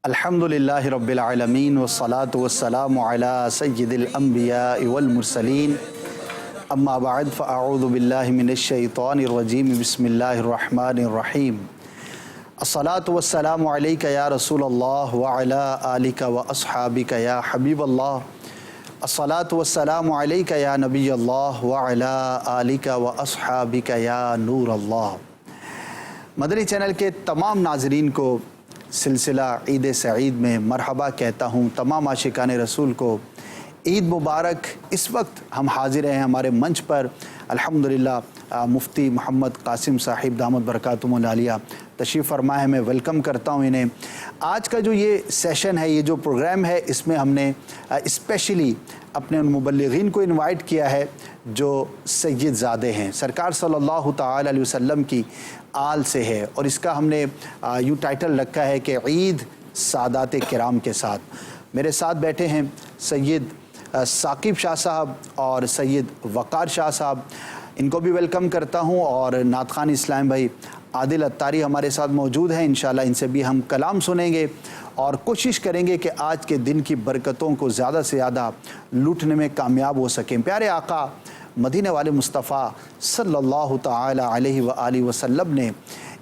الحمدللہ رب العالمین والصلاة والسلام علی سید الانبیاء والمرسلین اما بعد فاعوذ باللہ من الشیطان الرجیم بسم اللہ الرحمن الرحیم الصلاة والسلام علیک یا رسول اللہ وعلی آلک واصحابک یا حبیب اللہ الصلاة والسلام علیک یا نبی اللہ وعلی آلک واصحابک یا نور اللہ۔ مدنی چینل کے تمام ناظرین کو سلسلہ عید سعید میں مرحبا کہتا ہوں۔ تمام عاشقان رسول کو عید مبارک۔ اس وقت ہم حاضر ہیں ہمارے منچ پر الحمدللہ مفتی محمد قاسم صاحب دامت برکاتہم العالیہ تشریف فرما ہے۔ میں ویلکم کرتا ہوں انہیں۔ آج کا جو یہ سیشن ہے، یہ جو پروگرام ہے، اس میں ہم نے اسپیشلی اپنے ان مبلغین کو انوائٹ کیا ہے جو سید زادے ہیں، سرکار صلی اللہ تعالی علیہ وسلم کی آل سے ہے، اور اس کا ہم نے یوں ٹائٹل رکھا ہے کہ عید سادات کرام کے ساتھ۔ میرے ساتھ بیٹھے ہیں سید ثاقب شاہ صاحب اور سید وقار شاہ صاحب، ان کو بھی ویلکم کرتا ہوں، اور نعت خوان اسلام بھائی عادل اتاری ہمارے ساتھ موجود ہیں۔ انشاءاللہ ان سے بھی ہم کلام سنیں گے اور کوشش کریں گے کہ آج کے دن کی برکتوں کو زیادہ سے زیادہ لوٹنے میں کامیاب ہو سکیں۔ پیارے آقا مدینے والے مصطفیٰ صلی اللہ تعالی علیہ وآلہ وسلم نے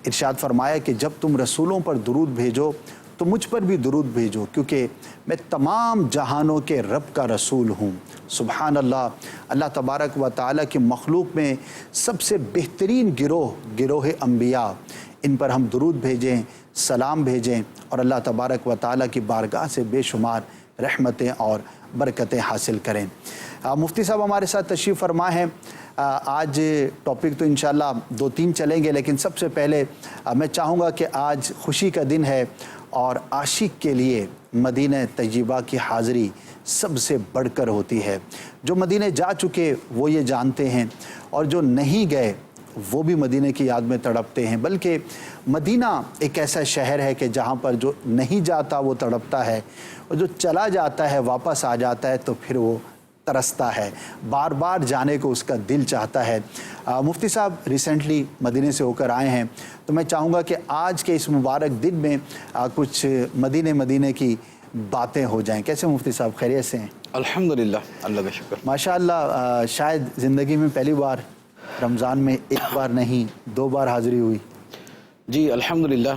ارشاد فرمایا کہ جب تم رسولوں پر درود بھیجو تو مجھ پر بھی درود بھیجو، کیونکہ میں تمام جہانوں کے رب کا رسول ہوں۔ سبحان اللہ۔ اللہ تبارک و تعالیٰ کی مخلوق میں سب سے بہترین گروہ انبیاء، ان پر ہم درود بھیجیں، سلام بھیجیں، اور اللہ تبارک و تعالیٰ کی بارگاہ سے بے شمار رحمتیں اور برکتیں حاصل کریں۔ مفتی صاحب ہمارے ساتھ تشریف فرما ہیں۔ آج ٹاپک تو انشاءاللہ 2-3 چلیں گے، لیکن سب سے پہلے میں چاہوں گا کہ آج خوشی کا دن ہے، اور عاشق کے لیے مدینہ طیبہ کی حاضری سب سے بڑھ کر ہوتی ہے۔ جو مدینہ جا چکے وہ یہ جانتے ہیں، اور جو نہیں گئے وہ بھی مدینہ کی یاد میں تڑپتے ہیں۔ بلکہ مدینہ ایک ایسا شہر ہے کہ جہاں پر جو نہیں جاتا وہ تڑپتا ہے، اور جو چلا جاتا ہے واپس آ جاتا ہے تو پھر وہ ترستا ہے، بار بار جانے کو اس کا دل چاہتا ہے۔ مفتی صاحب ریسنٹلی مدینے سے ہو کر آئے ہیں، تو میں چاہوں گا کہ آج کے اس مبارک دن میں کچھ مدینے کی باتیں ہو جائیں۔ کیسے مفتی صاحب، خیریت سے ہیں؟ الحمدللہ، اللہ کا شکر۔ ماشاءاللہ، شاید زندگی میں پہلی بار رمضان میں ایک بار نہیں 2 بار حاضری ہوئی۔ جی الحمدللہ،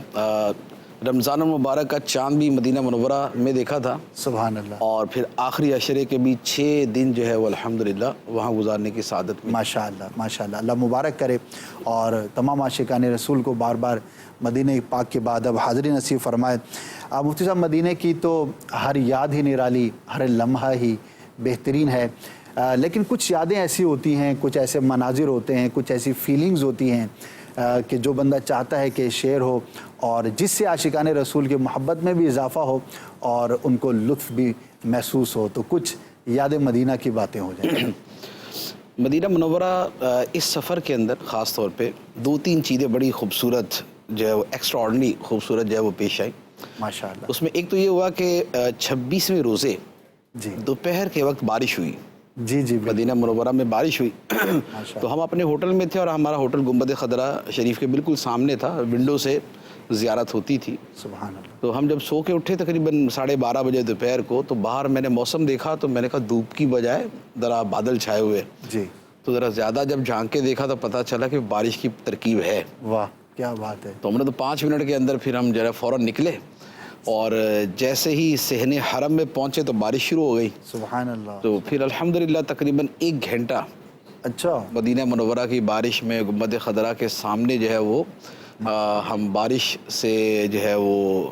رمضان المبارک کا چاند بھی مدینہ منورہ میں دیکھا تھا، سبحان اللہ، اور پھر آخری عشرے کے بھی 6 دن جو ہے وہ الحمدللہ وہاں گزارنے کی سعادت میں۔ ماشاءاللہ ماشاءاللہ، اللہ مبارک کرے، اور تمام عاشقان رسول کو بار بار مدینہ پاک کے بعد اب حاضری نصیب فرمائے۔ مفتی صاحب، مدینہ کی تو ہر یاد ہی نرالی، ہر لمحہ ہی بہترین ہے، لیکن کچھ یادیں ایسی ہوتی ہیں، کچھ ایسے مناظر ہوتے ہیں، کچھ ایسی فیلنگز ہوتی ہیں کہ جو بندہ چاہتا ہے کہ شیئر ہو، اور جس سے عاشقان رسول کی محبت میں بھی اضافہ ہو اور ان کو لطف بھی محسوس ہو۔ تو کچھ یاد مدینہ کی باتیں ہو جائیں۔ مدینہ منورہ اس سفر کے اندر خاص طور پہ 2-3 چیزیں بڑی خوبصورت جو ہے وہ ایکسٹرا آرڈنری خوبصورت جو ہے وہ پیش آئی ماشاءاللہ۔ اس میں ایک تو یہ ہوا کہ 26ویں روزے جی دوپہر کے وقت بارش ہوئی، جی مدینہ منورہ میں بارش ہوئی۔ تو ہم اپنے ہوٹل میں تھے، اور ہمارا ہوٹل گنبد خضرا شریف کے بالکل سامنے تھا، ونڈو سے زیارت ہوتی تھی۔ سبحان اللہ۔ تو ہم جب سو کے اٹھے تقریباً 12:30 بجے دوپہر کو، تو باہر میں نے موسم دیکھا، تو میں نے کہا دھوپ کی بجائے ذرا بادل چھائے ہوئے، جی تو ذرا زیادہ جب جھانک کے دیکھا تو پتہ چلا کہ بارش کی ترکیب ہے۔ واہ، کیا بات ہے۔ تو ہم نے تو 5 منٹ کے اندر پھر ہم ذرا فوراً نکلے، اور جیسے ہی صحن حرم میں پہنچے تو بارش شروع ہو گئی۔ سبحان اللہ۔ تو پھر الحمدللہ تقریباً 1 گھنٹہ اچھا، مدینہ منورہ کی بارش میں گنبد خضرا کے سامنے جو ہے وہ ہم بارش سے جو ہے وہ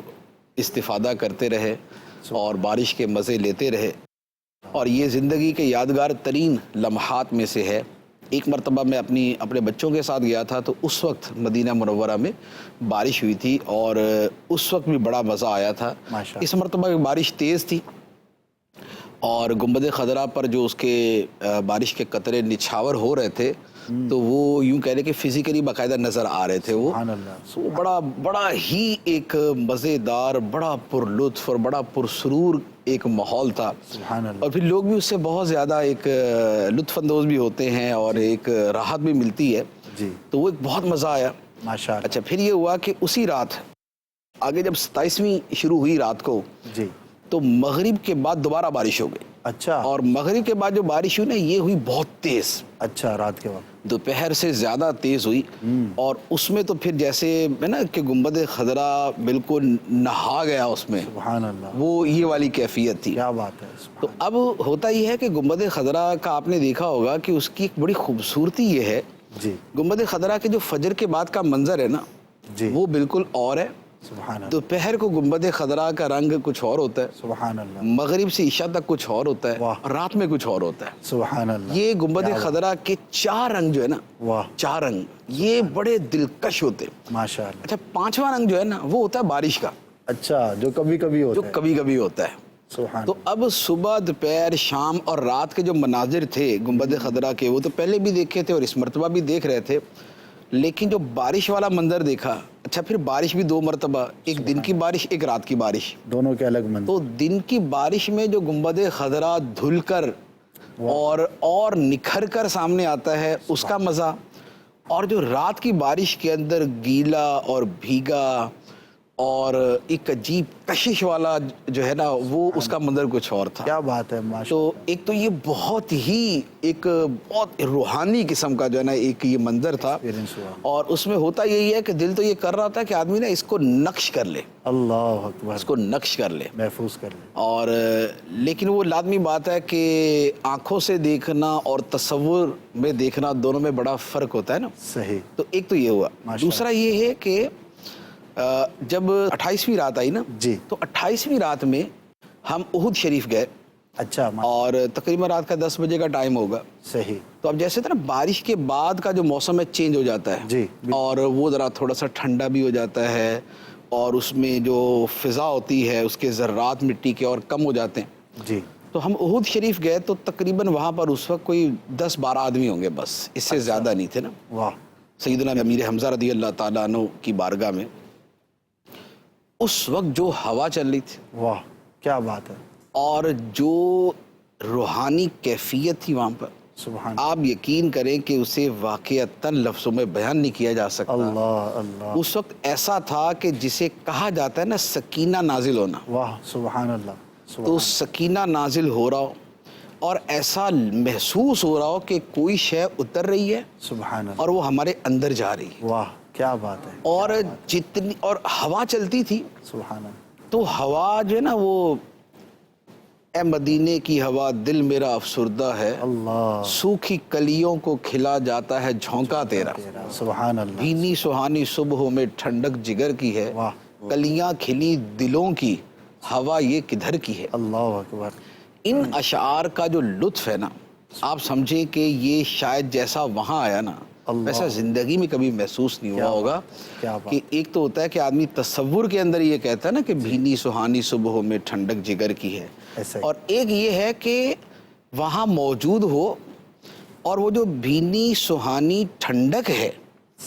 استفادہ کرتے رہے، اور بارش کے مزے لیتے رہے، اور یہ زندگی کے یادگار ترین لمحات میں سے ہے۔ ایک مرتبہ میں اپنے بچوں کے ساتھ گیا تھا، تو اس وقت مدینہ منورہ میں بارش ہوئی تھی، اور اس وقت بھی بڑا مزہ آیا تھا۔ اس مرتبہ بارش تیز تھی، اور گنبد خضرا پر جو اس کے بارش کے قطرے نچھاور ہو رہے تھے، تو وہ یوں کہہ لیں کہ فزیکلی باقاعدہ نظر آ رہے تھے وہ. سبحان اللہ. تو بڑا ہی ایک مزیدار، بڑا پر لطف اور بڑا پرسرور ایک ماحول تھا. سبحان اللہ. اور پھر لوگ بھی اس سے بہت زیادہ ایک لطف اندوز بھی ہوتے ہیں اور ایک راحت بھی ملتی ہے. جی تو وہ ایک بہت مزہ آیا. ماشاء اللہ. اچھا پھر یہ ہوا کہ اسی رات آگے جب 27ویں شروع ہوئی رات کو، جی تو مغرب کے بعد دوبارہ بارش ہو گئی. اچھا. اور مغرب کے بعد جو بارش ہوئی نا یہ ہوئی بہت تیز. اچھا رات کے وقت دوپہر سے زیادہ تیز ہوئی. اور اس میں تو پھر جیسے ہے نا کہ گنبد خضرا بالکل نہا گیا اس میں. سبحان اللہ. وہ یہ والی کیفیت تھی. کیا بات ہے. تو اب ہوتا یہ ہے کہ گنبد خضرا کا آپ نے دیکھا ہوگا کہ اس کی ایک بڑی خوبصورتی یہ ہے. جی گنبد خضرا کے جو فجر کے بعد کا منظر ہے نا جی وہ بالکل اور ہے. سبحان اللہ. دوپہر کو گنبد خضرا کا رنگ کچھ اور ہوتا ہے. سبحان اللہ. مغرب سے عشاء تک کچھ اور ہوتا ہے. واہ. اور رات میں کچھ اور ہوتا ہے. سبحان اللہ. یہ گنبد خضرا کے 4 رنگ جو ہے نا، واہ 4 رنگ یہ بڑے دلکش ہوتے ہیں. ماشاء اللہ. اچھا 5واں رنگ جو ہے نا وہ ہوتا ہے بارش کا، اچھا جو کبھی کبھی جو ہوتا ہے. کبھی کبھی ہوتا ہے. سبحان تو اب صبح دوپہر شام اور رات کے جو مناظر تھے گنبد خضرا کے وہ تو پہلے بھی دیکھے تھے اور اس مرتبہ بھی دیکھ رہے تھے. لیکن جو بارش والا منظر دیکھا، اچھا پھر بارش بھی 2 مرتبہ، ایک دن کی بارش ایک رات کی بارش. دونوں کے الگ منظر. تو دن کی بارش میں جو گنبد خضرا دھل کر اور نکھر کر سامنے آتا ہے اس کا مزہ، اور جو رات کی بارش کے اندر گیلا اور بھیگا اور ایک عجیب کشش والا جو ہے نا وہ اس کا منظر کچھ اور تھا. کیا بات ہے. ماشاء تو ایک تو یہ بہت ہی ایک بہت روحانی قسم کا جو ہے نا ایک یہ منظر تھا. ایکسپیرینس ہوا. اور اس میں ہوتا یہی ہے کہ دل تو یہ کر رہا تھا کہ آدمی نا اس کو نقش کر لے، اللہ اکبر. اس کو نقش کر لے. محفوظ کر لے. اور لیکن وہ لازمی بات ہے کہ آنکھوں سے دیکھنا اور تصور میں دیکھنا دونوں میں بڑا فرق ہوتا ہے نا. صحیح. تو ایک تو یہ ہوا. دوسرا یہ ہے کہ جب 28ویں رات آئی نا جی تو 28ویں رات میں ہم احد شریف گئے. اچھا. اور تقریباً رات کا 10 بجے کا ٹائم ہوگا. صحیح. تو اب جیسے تھا نا بارش کے بعد کا جو موسم ہے چینج ہو جاتا ہے. جی. اور وہ ذرا تھوڑا سا ٹھنڈا بھی ہو جاتا ہے اور اس میں جو فضا ہوتی ہے اس کے ذرات مٹی کے اور کم ہو جاتے ہیں. جی. تو ہم احد شریف گئے تو تقریباً وہاں پر اس وقت کوئی 10-12 آدمی ہوں گے بس، اس سے زیادہ نہیں تھے نا. واہ. سیدنا امیر حمزہ رضی اللہ تعالیٰ عنہ کی بارگاہ میں اس وقت جو ہوا چل رہی تھی، واہ کیا بات ہے. اور جو روحانی کیفیت تھی وہاں پر، سبحان آپ یقین کریں کہ اسے واقعتاً لفظوں میں بیان نہیں کیا جا سکتا. اللہ. اللہ. اس وقت ایسا تھا کہ جسے کہا جاتا ہے نا سکینہ نازل ہونا. واہ. سبحان اللہ. تو سکینہ نازل ہو رہا ہو اور ایسا محسوس ہو رہا ہو کہ کوئی شے اتر رہی ہے سبحان اللہ. اور وہ ہمارے اندر جا رہی ہے. واہ کیا بات ہے. اور جتنی اور ہوا چلتی تھی سبحان اللہ. تو ہوا جو ہے نا وہ اے مدینے کی ہوا دل میرا افسردہ ہے، اللہ. سوکھی کلیوں کو کھلا جاتا ہے جھونکا تیرا. سبحان اللہ. بھینی سہانی صبحوں میں ٹھنڈک جگر کی ہے، واہ. کلیاں کھلی دلوں کی، ہوا یہ کدھر کی ہے. اللہ اکبر. ان اشعار کا جو لطف ہے نا، آپ سمجھیں کہ یہ شاید جیسا وہاں آیا نا ویسا زندگی میں کبھی محسوس نہیں ہوا ہوگا. کہ ایک تو ہوتا ہے کہ آدمی تصور کے اندر یہ کہتا ہے نا کہ بھینی سہانی صبحوں میں ٹھنڈک جگر کی ہے، اور ایک یہ ہے کہ وہاں موجود ہو اور وہ جو بھینی سہانی ٹھنڈک ہے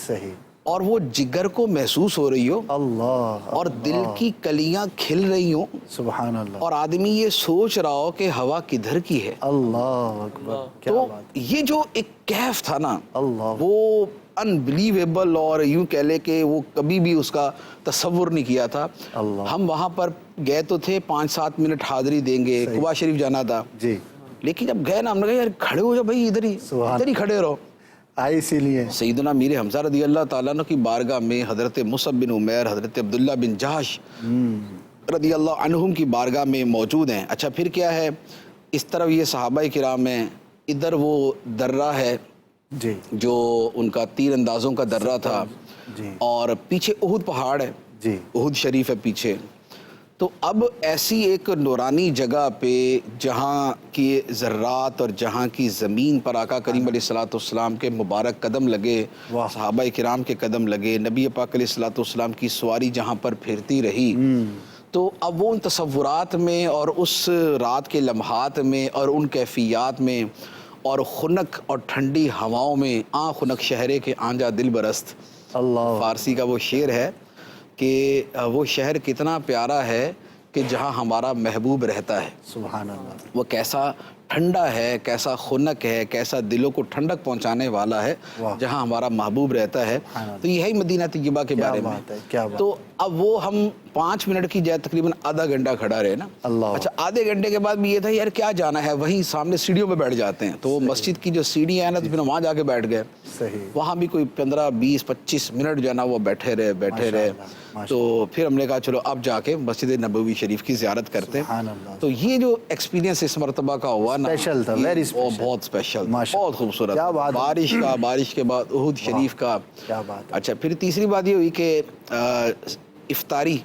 صحیح اور وہ جگر کو محسوس ہو رہی ہو، اللہ. اور دل کی کلیاں کھل رہی ہوں، سبحان اللہ. اور آدمی یہ سوچ رہا ہو کہ ہوا کدھر کی ہے. اللہ اکبر. تو یہ جو ایک کیف تھا نا اللہ وہ انبلیویبل، اور یوں کہہ لے کہ وہ کبھی بھی اس کا تصور نہیں کیا تھا. ہم وہاں پر گئے تو تھے 5-7 منٹ حاضری دیں گے، قباء شریف جانا تھا جی، لیکن جب گئے نا ہم نے کہا یار کھڑے ہو جاؤ بھائی، ادھر ہی کھڑے رہو. اسی لیے سیدنا امیر حمزہ رضی اللہ تعالیٰ عنہ کی بارگاہ میں حضرت مصعب بن عمیر، حضرت عبداللہ بن جہش رضی اللہ عنہم کی بارگاہ میں موجود ہیں. اچھا پھر کیا ہے، اس طرف یہ صحابہ کرام ہیں، ادھر وہ درہ ہے جی جو ان کا تیر اندازوں کا درہ تھا، جی، اور پیچھے احد پہاڑ ہے، جی احد شریف ہے پیچھے. تو اب ایسی ایک نورانی جگہ پہ جہاں کی ذرات اور جہاں کی زمین پر آقا کریم علیہ الصلوۃ والسلام کے مبارک قدم لگے، صحابہ کرام کے قدم لگے، نبی پاک علیہ الصلوۃ والسلام کی سواری جہاں پر پھرتی رہی، تو اب وہ ان تصورات میں اور اس رات کے لمحات میں اور ان کیفیات میں اور خنک اور ٹھنڈی ہواؤں میں آں خنک شہرے کے آنجا دل برست. اللہ. فارسی کا وہ شعر ہے کہ وہ شہر کتنا پیارا ہے کہ جہاں ہمارا محبوب رہتا ہے. سبحان اللہ. وہ کیسا ٹھنڈا ہے, کیسا خنک ہے, کیسا دلوں کو ٹھنڈک پہنچانے والا ہے جہاں ہمارا محبوب رہتا ہے. تو یہی مدینہ طیبہ کے بارے میں. تو اب وہ ہم 5 منٹ کی جائے تقریباً آدھا گھنٹہ کھڑا رہے نا. اچھا آدھے گھنٹے کے بعد بھی یہ تھا یار کیا جانا ہے, وہیں سامنے سیڑھیوں پہ بیٹھ جاتے ہیں. تو وہ مسجد کی جو سیڑھیاں ہیں نا, تو پھر وہاں جا کے بیٹھ گئے. وہاں بھی کوئی 15 20 25 منٹ جو ہے نا وہ بیٹھے رہے. تو پھر ہم نے کہا چلو اب جا کے مسجد نبوی شریف کی زیارت کرتے ہیں. تو یہ جو ایکسپیرینس اس مرتبہ کا ہوا نا, بہت اسپیشل, بہت خوبصورت. بارش کے بعد احد شریف کا. اچھا پھر تیسری بات یہ ہوئی کہ افطاری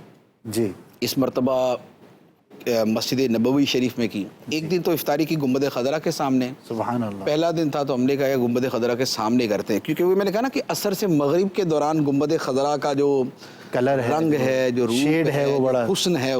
جی اس مرتبہ مسجد نبوی شریف میں کی. ایک دن تو افطاری کی گنبد خضرا کے سامنے. سبحان اللہ. پہلا دن تھا تو ہم نے کہا گنبد خضرا کے سامنے کرتے ہیں, کیونکہ وہ میں نے کہا نا کہ عصر سے مغرب کے دوران گنبد خضرا کا جو کلر ہے, رنگ ہے, جو شیڈ ہے, وہ بڑا حسن ہے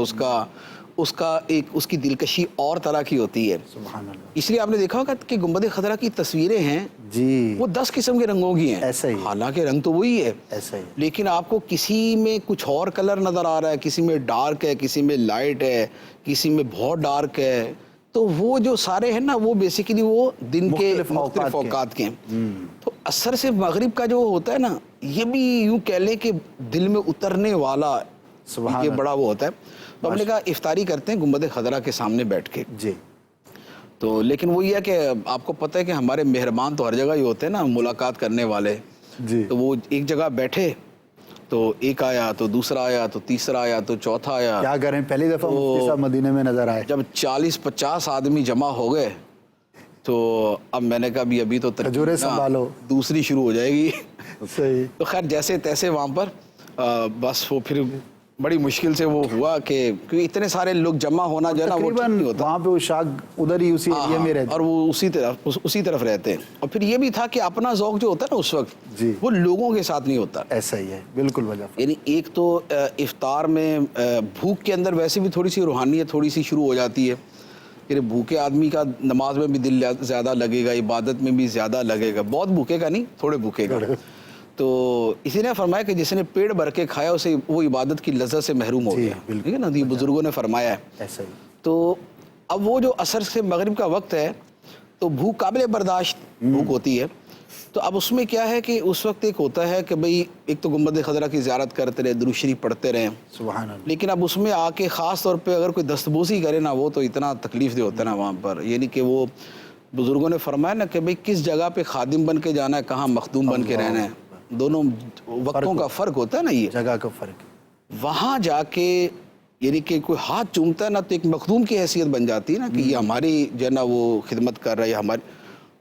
اس کا ایک اس کی دلکشی اور طرح کی ہوتی ہے. سبحان اللہ. اس لیے آپ نے دیکھا ہوگا کہ گنبد خضرا کی تصویریں ہیں جی وہ 10 قسم کے رنگوں کی ہیں. ایسا ہی, حالانکہ رنگ تو وہی ہے, ایسا ہی, لیکن آپ کو کسی میں کچھ اور کلر نظر آ رہا ہے, کسی میں ڈارک ہے, کسی میں لائٹ ہے, کسی میں بہت ڈارک ہے. تو وہ جو سارے ہیں نا وہ بیسیکلی وہ دن کے مختلف اوقات کے ہیں. تو عصر سے مغرب کا جو ہوتا ہے نا, یہ بھی یوں کہہ لیں کہ دل میں اترنے والا یہ بڑا وہ ہوتا ہے. تو ہم نے کہا افطاری کرتے ہیں گنبد خضرا کے سامنے بیٹھ کے. جی. تو لیکن وہ یہ ہے کہ آپ کو پتہ ہے کہ ہمارے مہربان تو ہر جگہ ہی ہوتے ہیں نا ملاقات کرنے والے. جی. تو وہ ایک جگہ بیٹھے تو ایک آیا تو دوسرا آیا تو تیسرا آیا تو چوتھا آیا. کیا کریں, پہلی دفعہ مفتی صاحب مدینے میں نظر آئے. جب 40-50 آدمی جمع ہو گئے تو اب میں نے کہا ابھی تو کھجورے سنبھالو, دوسری شروع ہو جائے گی. صحیح. تو خیر جیسے تیسے وہاں پر بس وہ پھر بڑی مشکل سے وہ ہوا کہ کیونکہ اتنے سارے لوگ جمع ہونا جو ہے نا وہ ٹھیک نہیں ہوتا. وہاں پہ وہ شاگ ادھر ہی اسی ایریا میں رہتے اور وہ اسی طرف رہتے ہیں. اور پھر یہ بھی تھا کہ اپنا ذوق جو ہوتا ہے نا اس وقت وہ لوگوں کے ساتھ نہیں ہوتا. ایسا ہی ہے, بالکل وجہ. یعنی ایک تو افطار میں بھوک کے اندر ویسے بھی تھوڑی سی روحانیت تھوڑی سی شروع ہو جاتی ہے. یعنی بھوکے آدمی کا نماز میں بھی دل زیادہ لگے گا, عبادت میں بھی زیادہ لگے گا. بہت بھوکے گا نہیں, تھوڑے بھوکے گا. تو اسی نے فرمایا کہ جس نے پیڑ بھر کے کھایا اسے وہ عبادت کی لذت سے محروم ہو گیا. ٹھیک ہے نا, یہ بزرگوں نے فرمایا ہے. ایسا ہی. تو اب وہ جو عصر سے مغرب کا وقت ہے تو بھوک قابل برداشت بھوک ہوتی ہے. تو اب اس میں کیا ہے کہ اس وقت ایک ہوتا ہے کہ بھئی ایک تو گنبد خضرا کی زیارت کرتے رہے, درود شریف پڑھتے رہے. سبحان اللہ. لیکن اب اس میں آ کے خاص طور پہ اگر کوئی دستبوسی کرے نا وہ تو اتنا تکلیف دہ ہوتا ہے نا وہاں پر. یعنی کہ وہ بزرگوں نے فرمایا نا کہ بھئی کس جگہ پہ خادم بن کے جانا ہے, کہاں مخدوم بن کے رہنا ہے. دونوں وقتوں کا فرق ہوتا ہے نا, یہ جگہ کا فرق. وہاں جا کے یعنی کہ کوئی ہاتھ چومتا ہے نا تو ایک مخدوم کی حیثیت بن جاتی ہے نا کہ یہ ہماری جو ہے نا وہ خدمت کر رہا ہے ہماری.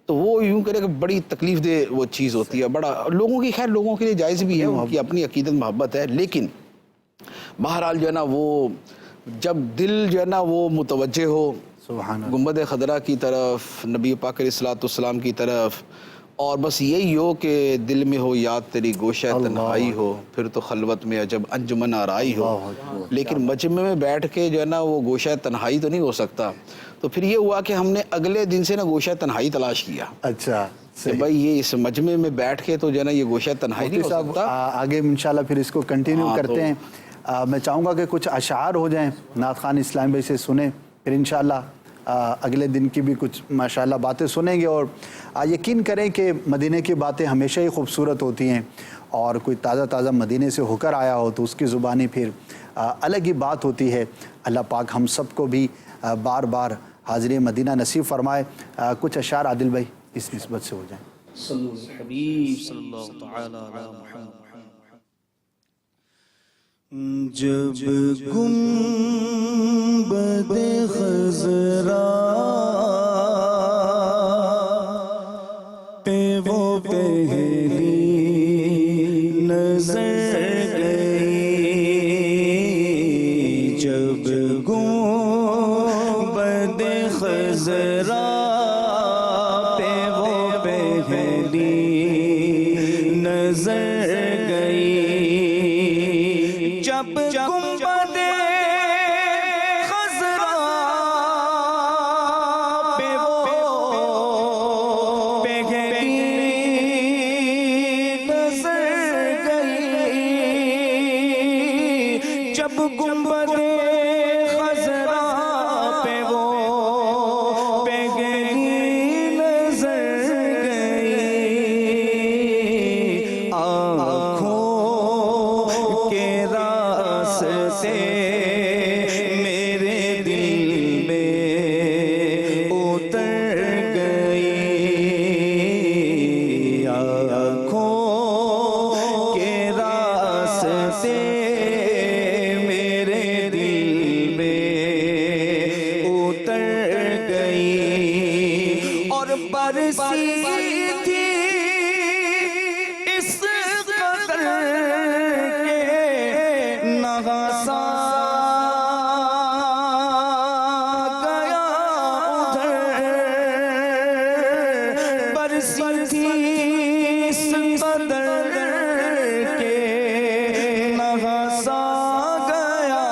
تو وہ یوں کرے کہ بڑی تکلیف دہ وہ چیز ہوتی ہے. بڑا لوگوں کی خیر لوگوں کے لیے جائز بھی ہے, ان کی اپنی عقیدت محبت ہے. لیکن بہرحال جو ہے نا وہ جب دل جو ہے نا وہ متوجہ ہو گنبد خضرا کی طرف, نبی پاک علیہ الصلوۃ والسلام کی طرف, اور بس یہی ہو کہ دل میں ہو یاد تیری گوشہ تنہائی ہو, پھر تو خلوت میں عجب انجمن آرائی ہو. لیکن مجمع میں بیٹھ کے جو ہے نا وہ گوشہ تنہائی تو نہیں ہو سکتا. تو پھر یہ ہوا کہ ہم نے اگلے دن سے نا گوشہ تنہائی تلاش کیا. اچھا کہ بھائی یہ اس مجمع میں بیٹھ کے تو جو ہے نا یہ گوشہ تنہائی نہیں ہو سکتا. آگے انشاءاللہ پھر اس کو کنٹینیو کرتے ہیں. میں چاہوں گا کہ کچھ اشعار ہو جائیں, نعت خوان اسلام بھائی سے سنیں, پھر انشاءاللہ اگلے دن کی بھی کچھ ماشاءاللہ باتیں سنیں گے. اور یقین کریں کہ مدینے کی باتیں ہمیشہ ہی خوبصورت ہوتی ہیں, اور کوئی تازہ مدینے سے ہو کر آیا ہو تو اس کی زبانی پھر الگ ہی بات ہوتی ہے. اللہ پاک ہم سب کو بھی بار بار حاضری مدینہ نصیب فرمائے. کچھ اشعار عادل بھائی اس نسبت سے ہو جائیں. صلی الحبیب صلی اللہ تعالی علی محمد. جب گنبد خضرا پہ وہ پہلی نظر گئی, جب گنبد خضرا پہ وہ پہلی نظر گئی, جب گنبد خضرا پہ وہ برسی تھی اس قدر کے نغصا گیا ادھر، برسی تھی اس قدر کے نغصا گیا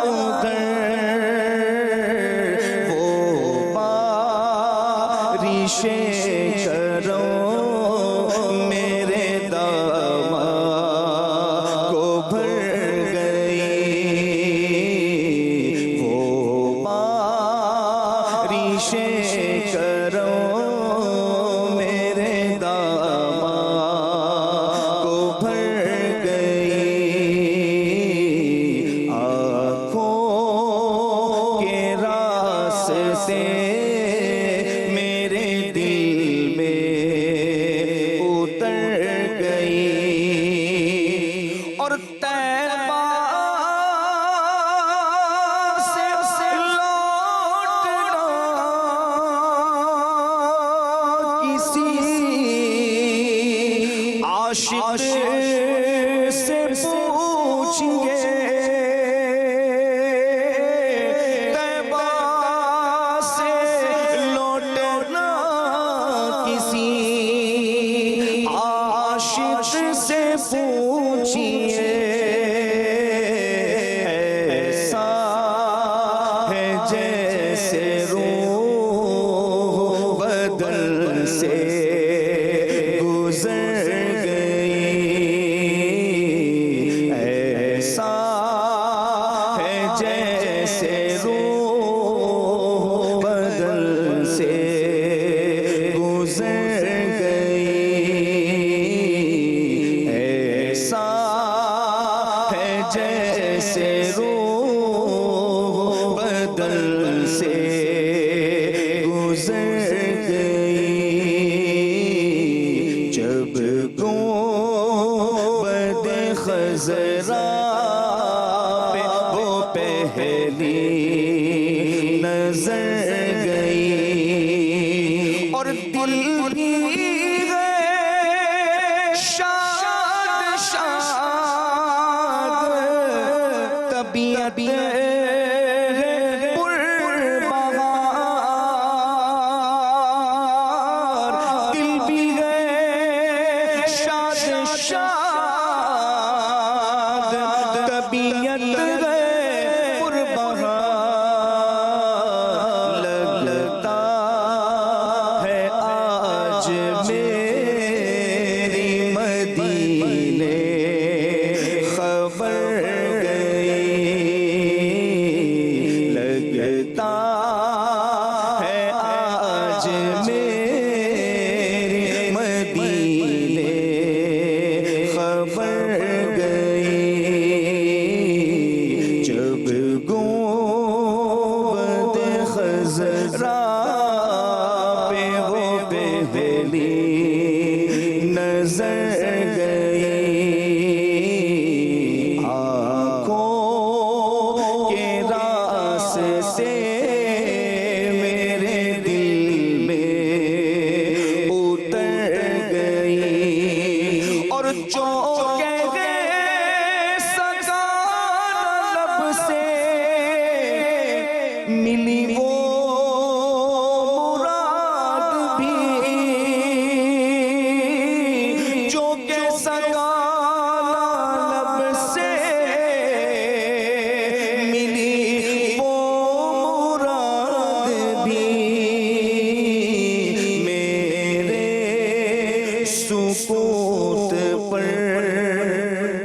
ادھر، وہ بارش کرم میرے داماد کو بھر گئی، وہ بارش کرم میرے داماد کو بھر گئی، آنکھوں کے راستے میرے دل میں اتر گئی، اور طیبہ سے لوٹنا کسی عاشق سے پوچھئے، طیبہ سے لوٹنا کسی عاشق سے پوچھئے، ایسا ہے جیسے روح بدن سے گزر گئی، ایسا ہے جیسے روح بدن سے گزر گئی، ایسا ہے جیسے روح بدن سے گزر گئی، جب گنبد خضرا پہ وہ پہلی نظر گئی، اور دل بھی گئے شاد شاد، طبیعت پربہار، دل بھی گئے شاد شاد، طبیعت گئے پربہار، لگتا ہے آج میری مدینے خبر گئی، لگتا ہے آج میری مدینے خبر گئی، جب گنبد خضرا پہ وہ پہلی نظر گئی، آنکھوں کے راستے میرے دل میں اتر گئی، اور جو کہہ سکا لب سے ملی وہ مراد بھی، جو کہہ سکا لب سے ملی وہ مراد بھی، میرے سکوت پر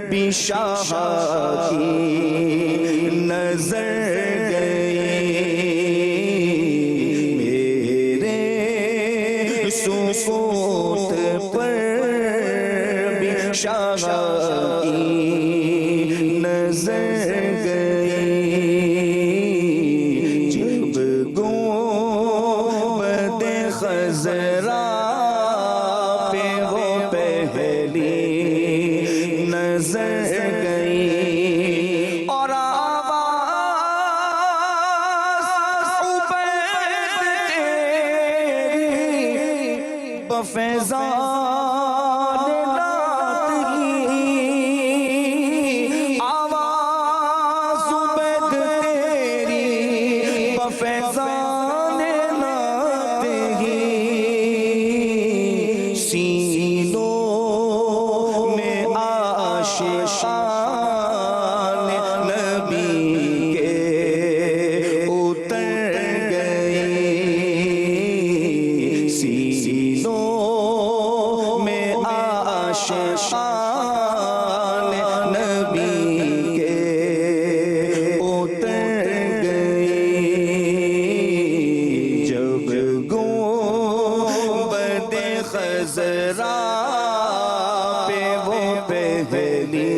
بھی شاہ کی نظر گئی، میرے سکوت پر بھی شاہ کی نظر گئی، جب گنبد خضرا پہ وہ پہلی نظر گئی، بفیضان نعت ہی آواز عبید تیری بفیضان نعت ہی سینوں میں عاشقان نبی کے اتر گئے سینوں میں عاشقان نبی کے اتر گئے جب گنبد خضرا پہ وہ پہلی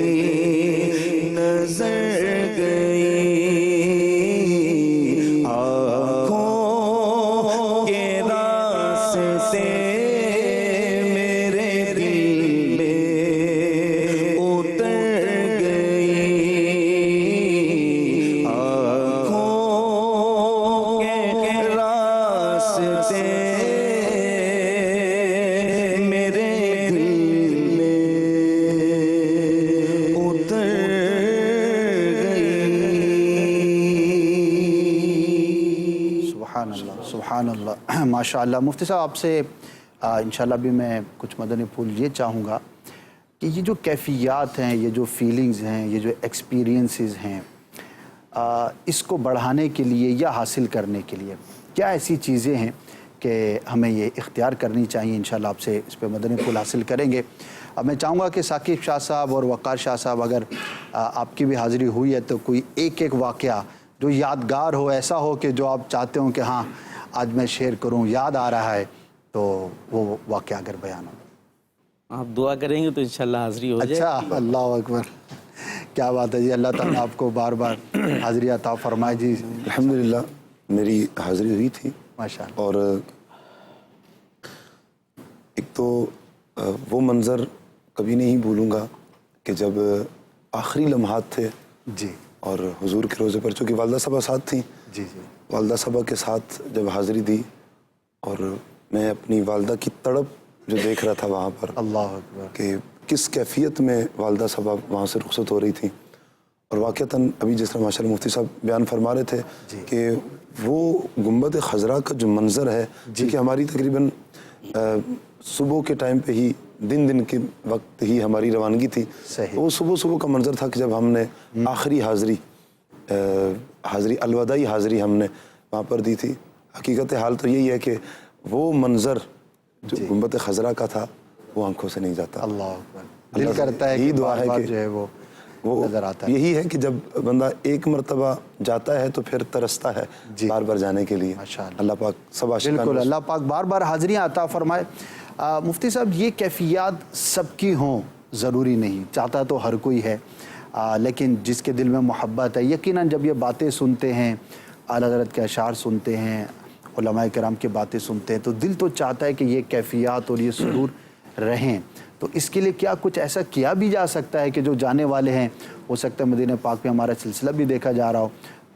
نظر گئی آنکھوں کے راستے میرے دل میں اتر گئی آنکھوں کے راستے میرے دل میں اتر گئی سبحان اللہ سبحان اللہ ماشاء اللہ. مفتی صاحب آپ سے انشاءاللہ بھی میں کچھ مدنی پھول یہ چاہوں گا کہ یہ جو کیفیات ہیں، یہ جو فیلنگز ہیں، یہ جو ایکسپیرینسز ہیں، اس کو بڑھانے کے لیے یا حاصل کرنے کے لیے کیا ایسی چیزیں ہیں کہ ہمیں یہ اختیار کرنی چاہیے؟ انشاءاللہ آپ سے اس پہ مدنی پھول حاصل کریں گے. اب میں چاہوں گا کہ ثاقب شاہ صاحب اور وقار شاہ صاحب اگر آپ کی بھی حاضری ہوئی ہے تو کوئی ایک واقعہ جو یادگار ہو، ایسا ہو کہ جو آپ چاہتے ہوں کہ ہاں آج میں شیئر کروں، یاد آ رہا ہے، تو وہ واقعہ اگر بیان ہو. آپ دعا کریں گے تو انشاءاللہ حاضری ہو جائے. اچھا، اللہ اکبر، کیا بات ہے جی. اللہ تعالیٰ آپ کو بار بار حاضری عطا فرمائے جی. الحمدللہ میری حاضری ہوئی تھی ماشاء اللہ. اور ایک تو وہ منظر کبھی نہیں بھولوں گا کہ جب آخری لمحات تھے جی اور حضور کے روزے پر، چونکہ والدہ صاحبہ ساتھ تھیں، جی جی والدہ صاحبہ کے ساتھ جب حاضری دی اور میں اپنی والدہ کی تڑپ جو دیکھ رہا تھا وہاں پر، اللہ اکبر، کہ کس کیفیت میں والدہ صاحبہ وہاں سے رخصت ہو رہی تھیں. اور واقعتاً ابھی جس طرح ماشاء اللہ مفتی صاحب بیان فرما رہے تھے کہ وہ گنبد خضرا کا جو منظر ہے، کہ ہماری تقریباً صبح کے ٹائم پہ ہی دن کے وقت ہی ہماری روانگی تھی. صحیح. وہ صبح کا منظر تھا کہ جب ہم نے آخری حاضری الوداعی حاضری ہم نے وہاں پر دی تھی. حقیقت حال تو یہی ہے کہ وہ منظر جو گنبد خضرا کا تھا وہ آنکھوں سے نہیں جاتا. اللہ اکبر. دل کرتا ہے یہی کہ دعا ہے بار کہ جو ہے وہ نظر آتا ہے. یہی ہے کہ جب بندہ ایک مرتبہ جاتا ہے تو پھر ترستا ہے بار بار جانے کے لیے. ماشاءاللہ. اللہ پاک سب عاشقان بالکل، اللہ پاک بار بار حاضریاں عطا فرمائے. مفتی صاحب، یہ کیفیات سب کی ہوں ضروری نہیں، چاہتا تو ہر کوئی ہے، لیکن جس کے دل میں محبت ہے یقیناً جب یہ باتیں سنتے ہیں، اعلیٰ حضرت کے اشعار سنتے ہیں، علماء کرام کی باتیں سنتے ہیں، تو دل تو چاہتا ہے کہ یہ کیفیات اور یہ سرور رہیں. تو اس کے لیے کیا کچھ ایسا کیا بھی جا سکتا ہے کہ جو جانے والے ہیں، ہو سکتا ہے مدینہ پاک میں ہمارا سلسلہ بھی دیکھا جا رہا ہو،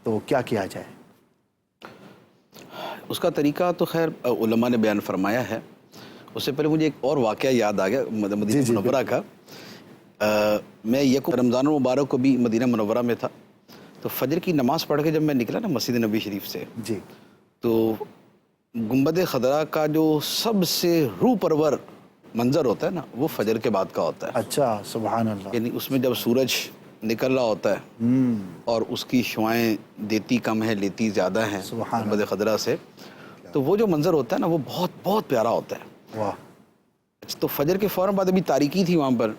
تو کیا کیا جائے؟ اس کا طریقہ تو خیر علماء نے بیان فرمایا ہے. اس سے پہلے مجھے ایک اور واقعہ یاد آ گیا مدینہ منورہ کا. میں یکم رمضان المبارک کو بھی مدینہ منورہ میں تھا، تو فجر کی نماز پڑھ کے جب میں نکلا نا مسجد نبی شریف سے، جی، تو گنبد خضرا کا جو سب سے روح پرور منظر ہوتا ہے نا، وہ فجر کے بعد کا ہوتا ہے. اچھا، سبحان اللہ. یعنی اس میں جب سورج نکل رہا ہوتا ہے اور اس کی شعائیں دیتی کم ہے لیتی زیادہ ہیں گنبد خضرا سے، تو وہ جو منظر ہوتا ہے نا وہ بہت بہت پیارا ہوتا ہے. واہ. تو فجر کے فوراً بعد ابھی تاریکی تھی وہاں پر،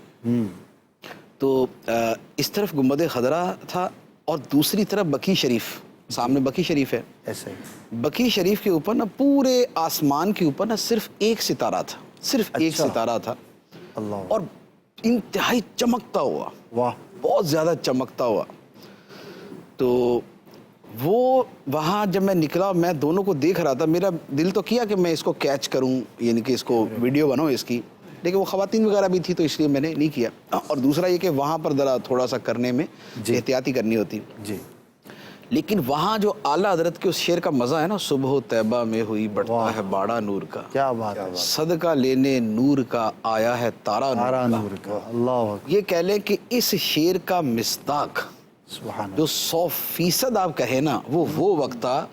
تو اس طرف گنبد خضرا تھا اور دوسری طرف بقی شریف، سامنے بقی شریف ہے. ایسے ہی بقی شریف کے اوپر نا پورے آسمان کے اوپر نا صرف ایک ستارہ تھا، صرف ایک ستارہ تھا، اللہ، اور انتہائی چمکتا ہوا، واہ، بہت زیادہ چمکتا ہوا. تو وہ وہاں جب میں نکلا، میں دونوں کو دیکھ رہا تھا، میرا دل تو کیا کہ میں اس کو کیچ کروں، یعنی کہ اس کو ویڈیو بناؤں اس کی، لیکن وہ خواتین وغیرہ بھی تھی تو اس لیے میں نے نہیں کیا. اور دوسرا یہ کہ وہاں پر ذرا تھوڑا سا کرنے میں احتیاطی کرنی ہوتی. جی. لیکن وہاں جو اعلیٰ حضرت کے اس شعر کا مزہ ہے نا، صبح طیبہ میں ہوئی بڑھتا ہے باڑا نور کا، کیا بات ہے، صدقہ لینے نور کا آیا ہے تارا تارا نور نور کا، اللہ اکبر، یہ کہہ لیں کہ اس شعر کا مصداق سبحان جو اللہ، 100% آپ کہیں نا وہ وقت تھا،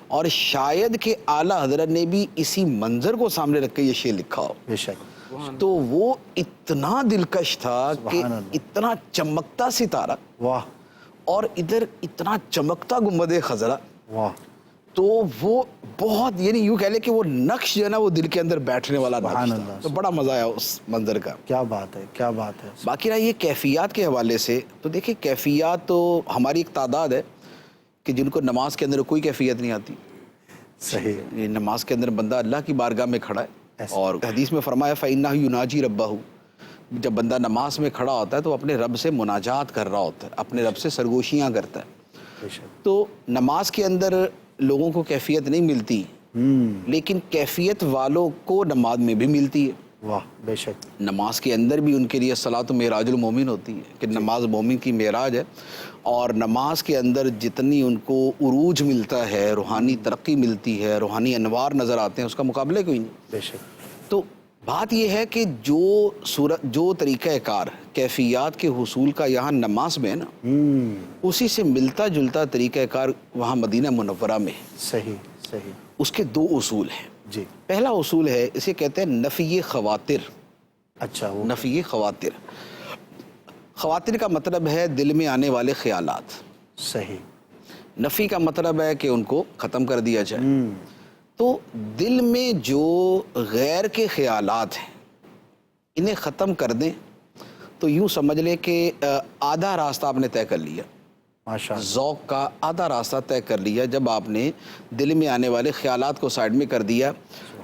اور شاید کہ اعلیٰ حضرت نے بھی اسی منظر کو سامنے رکھ کے یہ شعر لکھا ہو، بے شک، تو وہ اتنا دلکش تھا کہ سبحان اللہ، اتنا چمکتا ستارہ واہ اور ادھر اتنا چمکتا گنبد خضرا، واہ، تو وہ بہت، یعنی یوں کہہ لیں کہ وہ نقش جو ہے نا وہ دل کے اندر بیٹھنے والا سبحان نقش تھا، اللہ، تو بڑا مزہ آیا اس منظر کا۔ کیا بات ہے، کیا بات ہے، باقی رہا یہ کیفیات کے حوالے سے، تو دیکھیں کیفیات تو ہماری ایک تعداد ہے کہ جن کو نماز کے اندر کوئی کیفیت نہیں آتی، صحیح، یہ نماز کے اندر بندہ اللہ کی بارگاہ میں کھڑا ہے، ایسا۔ اور حدیث میں فرمایا فَإِنَّهُ يُنَاجِي رَبَّهُ، جب بندہ نماز میں کھڑا ہوتا ہے تو اپنے رب سے مناجات کر رہا ہوتا ہے، اپنے رب سے سرگوشیاں کرتا ہے، بے شک، تو نماز کے اندر لوگوں کو کیفیت نہیں ملتی، لیکن کیفیت والوں کو نماز میں بھی ملتی ہے، واہ، بے شک، نماز کے اندر بھی ان کے لیے صلاۃ معراج المومن ہوتی ہے کہ نماز مومن کی معراج ہے، اور نماز کے اندر جتنی ان کو عروج ملتا ہے، روحانی ترقی ملتی ہے، روحانی انوار نظر آتے ہیں، اس کا مقابلہ کوئی نہیں۔ بے شک، تو بات یہ ہے کہ جو طریقہ کار کیفیات کے حصول کا یہاں نماز میں ہے نا، اسی سے ملتا جلتا طریقہ کار وہاں مدینہ منورہ میں ہے۔ صحیح، صحیح، اس کے دو اصول ہیں، جی، پہلا اصول ہے اسے کہتے ہیں نفی خواتر، اچھا، وہ نفی خواتر، خواتر کا مطلب ہے دل میں آنے والے خیالات، صحیح، نفی کا مطلب ہے کہ ان کو ختم کر دیا جائے، تو دل میں جو غیر کے خیالات ہیں انہیں ختم کر دیں تو یوں سمجھ لیں کہ آدھا راستہ آپ نے طے کر لیا، ماشاء اللہ، ذوق کا آدھا راستہ طے کر لیا جب آپ نے دل میں آنے والے خیالات کو سائڈ میں کر دیا۔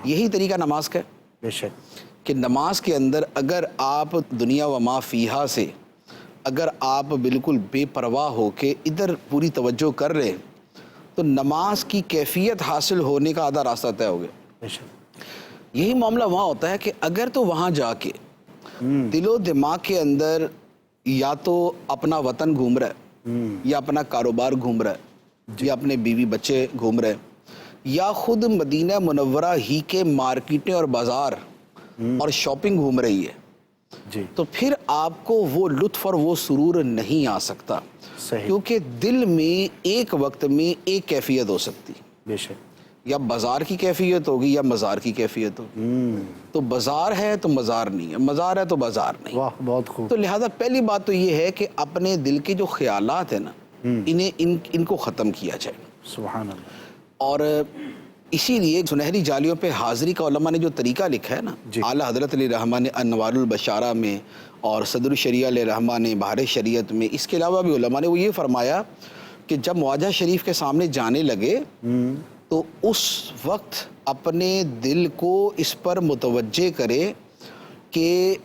یہی طریقہ نماز کا ہے بے شک، کہ نماز کے اندر اگر آپ دنیا و ما فیہا سے اگر آپ بالکل بے پرواہ ہو کے ادھر پوری توجہ کر رہے تو نماز کی کیفیت حاصل ہونے کا آدھا راستہ طے ہو گیا۔ بے شک، یہی معاملہ وہاں ہوتا ہے کہ اگر تو وہاں جا کے دل و دماغ کے اندر یا تو اپنا وطن گھوم رہا ہے، یا اپنا کاروبار گھوم رہا ہے، یا اپنے بیوی بچے گھوم رہے ہیں، یا خود مدینہ منورہ ہی کے مارکیٹیں اور بازار اور شاپنگ گھوم رہی ہے، جی، تو پھر آپ کو وہ لطف اور وہ سرور نہیں آ سکتا، صحیح، کیونکہ دل میں ایک وقت میں ایک کیفیت ہو سکتی، بے شک، یا بازار کی کیفیت ہوگی یا مزار کی کیفیت ہوگی، تو بازار ہے تو مزار نہیں ہے، مزار ہے تو بازار نہیں، واہ، بہت خوب، تو لہذا پہلی بات تو یہ ہے کہ اپنے دل کے جو خیالات ہیں نا ان کو ختم کیا جائے، سبحان اللہ، اور اسی لیے سنہری جالیوں پہ حاضری کا علماء نے جو طریقہ لکھا ہے نا، جی، اعلیٰ حضرت علیہ رحمٰ نے انوار البشارہ میں اور صدر الشریعہ علیہ رحمٰ نے بہار شریعت میں، اس کے علاوہ بھی علماء نے وہ یہ فرمایا کہ جب مواجہ شریف کے سامنے جانے لگے تو اس وقت اپنے دل کو اس پر متوجہ کرے کہ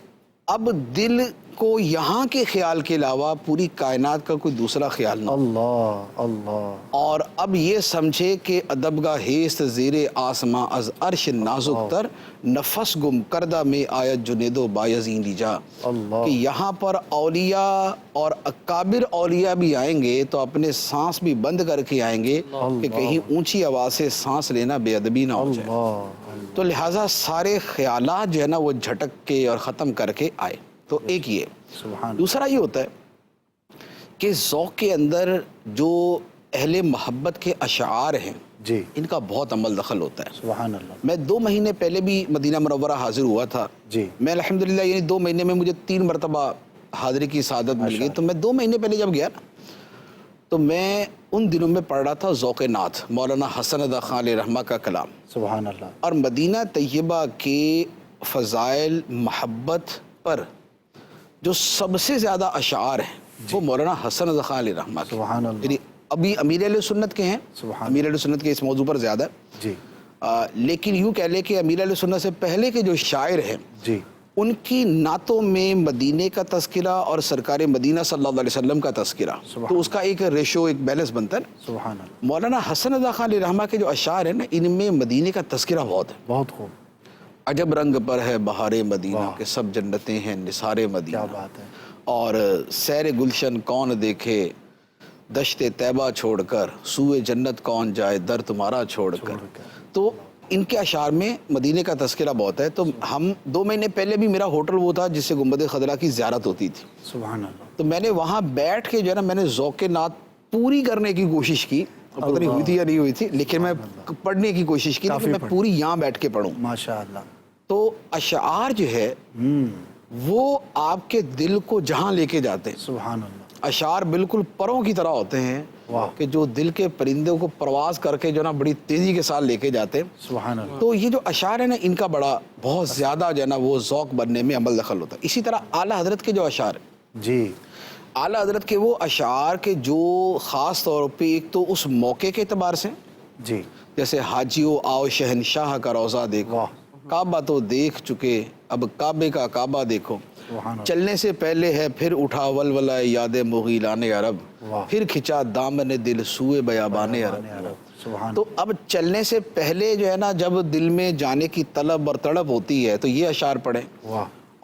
اب دل کو یہاں کے خیال کے علاوہ پوری کائنات کا کوئی دوسرا خیال نہ ہو، اللہ، اللہ، اور اب یہ سمجھے کہ ادب گاہ ہیست زیر آسماں از عرش نازک تر نفس گم کردہ میں آیت جنید و بایزین لیجا، اللہ، کہ یہاں پر اولیاء اور اکابر اولیاء بھی آئیں گے تو اپنے سانس بھی بند کر کے آئیں گے کہ کہیں اونچی آواز سے سانس لینا بے ادبی نہ ہو جائے، اللہ، تو لہٰذا سارے خیالات جو ہے نا وہ جھٹک کے اور ختم کر کے آئے، تو ایک یہ۔ سبحان، دوسرا یہ ہوتا ہے کہ ذوق کے اندر جو اہل محبت کے اشعار ہیں جی، ان کا بہت عمل دخل ہوتا ہے۔ سبحان اللہ، میں 2 مہینے پہلے بھی مدینہ منورہ حاضر ہوا تھا، جی، میں الحمدللہ یعنی 2 مہینے میں مجھے 3 مرتبہ حاضری کی سعادت مل گئی، تو میں 2 مہینے پہلے جب گیا نا تو میں ان دنوں میں پڑھ رہا تھا ذوق نعت مولانا حسن ادا خان علیہ رحمہ کا کلام، سبحان اللہ، اور مدینہ طیبہ کے فضائل محبت پر جو سب سے زیادہ اشعار ہیں وہ مولانا حسن رضا خان علیہ رحمہ کے، سبحان اللہ، یعنی ابھی امیر اہل سنت کے ہیں، سبحان امیر اہل سنت کے اس موضوع پر زیادہ ہے، جی، لیکن یوں کہہ لے کہ امیر اہل سنت سے پہلے کے جو شاعر ہیں جی، ان کی نعتوں میں مدینے کا تذکرہ اور سرکار مدینہ صلی اللہ علیہ وسلم کا تذکرہ، تو اس کا ایک ریشو، ایک بیلنس بنتا ہے۔ سبحان اللہ، مولانا حسن رضا خان علیہ رحمہ کے جو اشعار ہیں نا ان میں مدینے کا تذکرہ بہت ہے، بہت خوب، عجب رنگ پر ہے بہار مدینہ کے سب جنتیں ہیں نثار مدینہ، کیا بات ہے، اور سیر گلشن کون دیکھے دشت طیبہ چھوڑ کر سوئے جنت کون جائے در تمہارا چھوڑ کر. تو ان کے اشعار میں مدینے کا تذکرہ بہت ہے. تو ہم 2 مہینے پہلے بھی میرا ہوٹل وہ تھا جس سے گنبد خضرا کی زیارت ہوتی تھی. سبحان اللہ. تو میں نے وہاں بیٹھ کے جو ہے نا میں نے ذوق نعت پوری کرنے کی کوشش کی. پتہ نہیں ہوئی تھی یا نہیں ہوئی تھی, لیکن میں پڑھنے کی کوشش کی کہ میں پوری یہاں بیٹھ کے پڑھوں. ماشاء اللہ. تو اشعار جو ہے وہ آپ کے دل کو جہاں لے کے جاتے ہیں. سبحان اللہ. اشعار بالکل پروں کی طرح ہوتے ہیں کہ جو دل کے پرندوں کو پرواز کر کے جو نا بڑی تیزی کے ساتھ لے کے جاتے ہیں. سبحان اللہ. تو یہ جو اشعار ہیں نا ان کا بڑا بہت زیادہ جو ہے نا وہ ذوق بننے میں عمل دخل ہوتا ہے. اسی طرح اعلیٰ حضرت کے جو اشعار ہیں, جی اعلیٰ حضرت کے وہ اشعار کے جو خاص طور پہ ایک تو اس موقع کے اعتبار سے, جی جیسے حاجیو آؤ شہنشاہ کا روضہ دیکھو, کعبہ تو دیکھ چکے اب کعبے کا کعبہ دیکھو, چلنے سے پہلے ہے پھر اٹھا ولولہ یاد مغیلان عرب, پھر کھچا دامن دل سوئے بیابان عرب. تو اب چلنے سے پہلے جو ہے نا جب دل میں جانے کی طلب اور تڑپ ہوتی ہے تو یہ اشعار پڑھیں,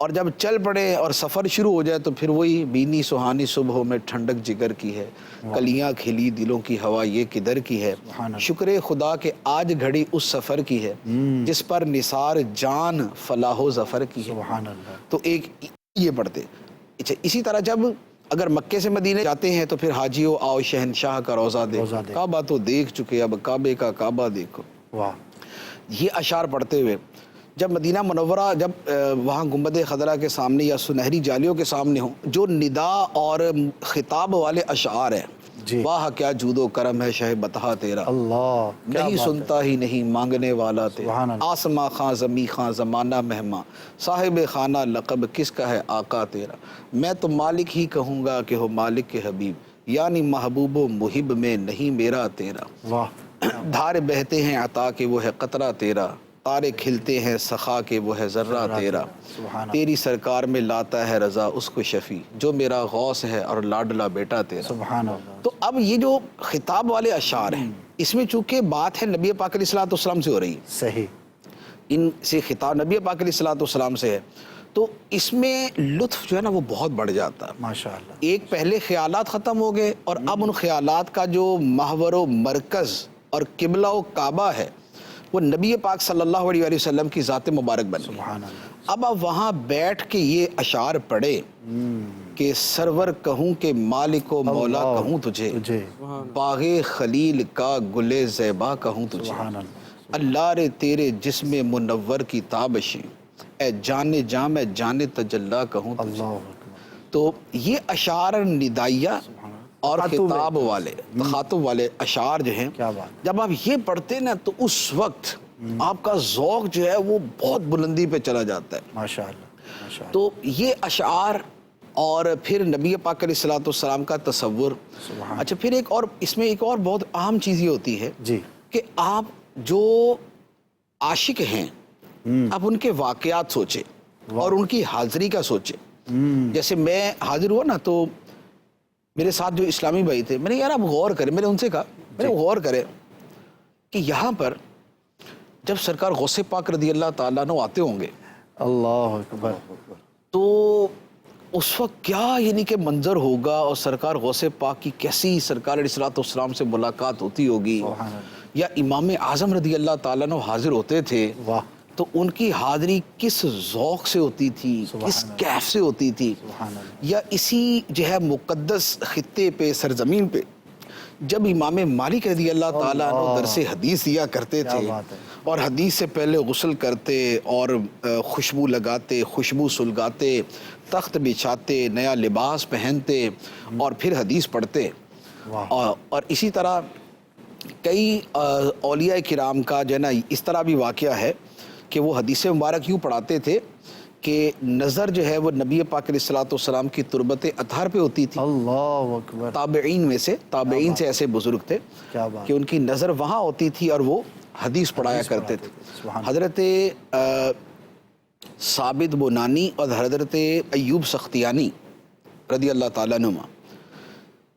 اور جب چل پڑے اور سفر شروع ہو جائے تو پھر وہی بینی سہانی صبحوں میں ٹھنڈک جگر کی ہے, کلیاں کھلی دلوں کی ہوا یہ کدھر کی ہے, شکر خدا کہ آج گھڑی اس سفر کی ہے جس پر نثار جان فلاح و ظفر کی ہے. تو ایک یہ پڑھتے. اچھا اسی طرح جب اگر مکے سے مدینے جاتے ہیں تو پھر حاجیو آؤ شہنشاہ کا روضہ دیکھو, کعبہ تو دیکھ چکے اب کعبے کا کعبہ دیکھو. یہ اشعار پڑھتے ہوئے جب مدینہ منورہ جب وہاں گنبد خضرا کے سامنے یا سنہری جالیوں کے سامنے ہوں, جو ندا اور خطاب والے اشعار ہیں, واہ کیا جود و کرم ہے شہ بطحہ تیرا, اللہ نہیں سنتا ہی نہیں مانگنے والا تیرا, آسماں خاں زمیں خاں زمانہ مہماں, صاحب خانہ لقب کس کا ہے آقا تیرا, میں تو مالک ہی کہوں گا کہ ہو مالک کے حبیب, یعنی محبوب و محب میں نہیں میرا تیرا, دھار بہتے ہیں عطا کے وہ ہے قطرہ تیرا, تارے کھلتے ہیں سخا کے وہ ہے ذرہ تیرا, تیری سرکار میں لاتا ہے رضا اس کو شفیع, جو میرا غوث ہے اور لاڈلا بیٹا تیرا. سبحان اللہ. تو اب یہ جو خطاب والے اشعار ہیں اس میں چونکہ بات ہے نبی پاک علیہ الصلوۃ والسلام سے ہو رہی ہے, صحیح, ان سے خطاب نبی پاک علیہ الصلوۃ والسلام سے ہے, تو اس میں لطف جو ہے نا وہ بہت بڑھ جاتا ہے. ماشاء اللہ. ایک پہلے خیالات ختم ہو گئے اور اب ان خیالات کا جو محور و مرکز اور قبلہ و کعبہ ہے وہ نبی پاک صلی اللہ علیہ وسلم کی ذات مبارک بن گئی. اب آپ وہاں بیٹھ کے یہ اشعار پڑھے کہ سرور کہوں کہ مالک و مولا کہوں تجھے, باغ خلیل کا گل زیبا کہوں تجھے, اللہ رے تیرے جسم منور کی تابشیں, اے جانے جام اے جانے تجلا کہوں تجھے. تو یہ اشعار ندائیہ اور خطاب والے تخاطب والے اشعار جو ہیں, جب آپ یہ پڑھتے ہیں نا تو اس وقت آپ کا ذوق جو ہے وہ بہت بلندی پہ چلا جاتا ہے. ماشاءاللہ. تو یہ اشعار اور پھر نبی پاک علیہ الصلوۃ والسلام کا تصور. اچھا پھر ایک اور اس میں ایک اور بہت اہم چیز یہ ہوتی ہے کہ آپ جو عاشق ہیں آپ ان کے واقعات سوچیں اور ان کی حاضری کا سوچیں. جیسے میں حاضر ہوا نا تو میرے ساتھ جو اسلامی بھائی تھے, میں نے یار آپ غور کریں, میں نے ان سے کہا میں نے غور کریں کہ یہاں پر جب سرکار غوث پاک رضی اللہ تعالیٰ عنہ آتے ہوں گے, اللہ اکبر, تو اس وقت کیا یعنی کہ منظر ہوگا, اور سرکار غوث پاک کی کیسی سرکار علیہ الصلوۃ والسلام سے ملاقات ہوتی ہوگی, یا امام اعظم رضی اللہ تعالیٰ عنہ حاضر ہوتے تھے تو ان کی حاضری کس ذوق سے ہوتی تھی, کس کیف سے ہوتی تھی, یا اسی جو ہے مقدس خطے پہ سرزمین پہ جب امام مالک رضی اللہ تعالیٰ عنہ درس حدیث دیا کرتے تھے اور حدیث سے پہلے غسل کرتے اور خوشبو لگاتے, خوشبو سلگاتے, تخت بچھاتے, نیا لباس پہنتے اور پھر حدیث پڑھتے. اور اسی طرح کئی اولیاء کرام کا جو ہے نا اس طرح بھی واقعہ ہے کہ وہ حدیث مبارک یوں پڑھاتے تھے کہ نظر جو ہے وہ نبی پاک علیہ الصلوۃ والسلام کی تربت اطہار پہ ہوتی تھی. اللہ اکبر. تابعین میں سے, تابعین سے ایسے بزرگ تھے کہ ان کی نظر وہاں ہوتی تھی اور وہ حدیث پڑھایا کرتے تھے. حضرت ثابت بنانی اور حضرت ایوب سختیانی رضی اللہ تعالیٰ عنہ.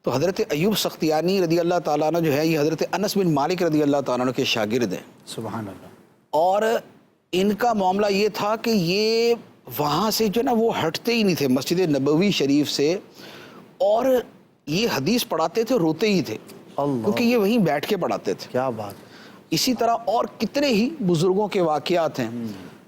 تو حضرت ایوب سختیانی رضی اللہ تعالیٰ عنہ جو ہے یہ حضرت انس بن مالک رضی اللہ تعالیٰ عنہ کے شاگرد ہیں. سبحان اللہ. اور ان کا معاملہ یہ تھا کہ یہ وہاں سے جو ہے نا وہ ہٹتے ہی نہیں تھے مسجد نبوی شریف سے, اور یہ حدیث پڑھاتے تھے روتے ہی تھے، اللہ، کیونکہ یہ وہیں بیٹھ کے پڑھاتے تھے۔ کیا بات ہے۔ اسی طرح اور کتنے ہی بزرگوں کے واقعات ہیں،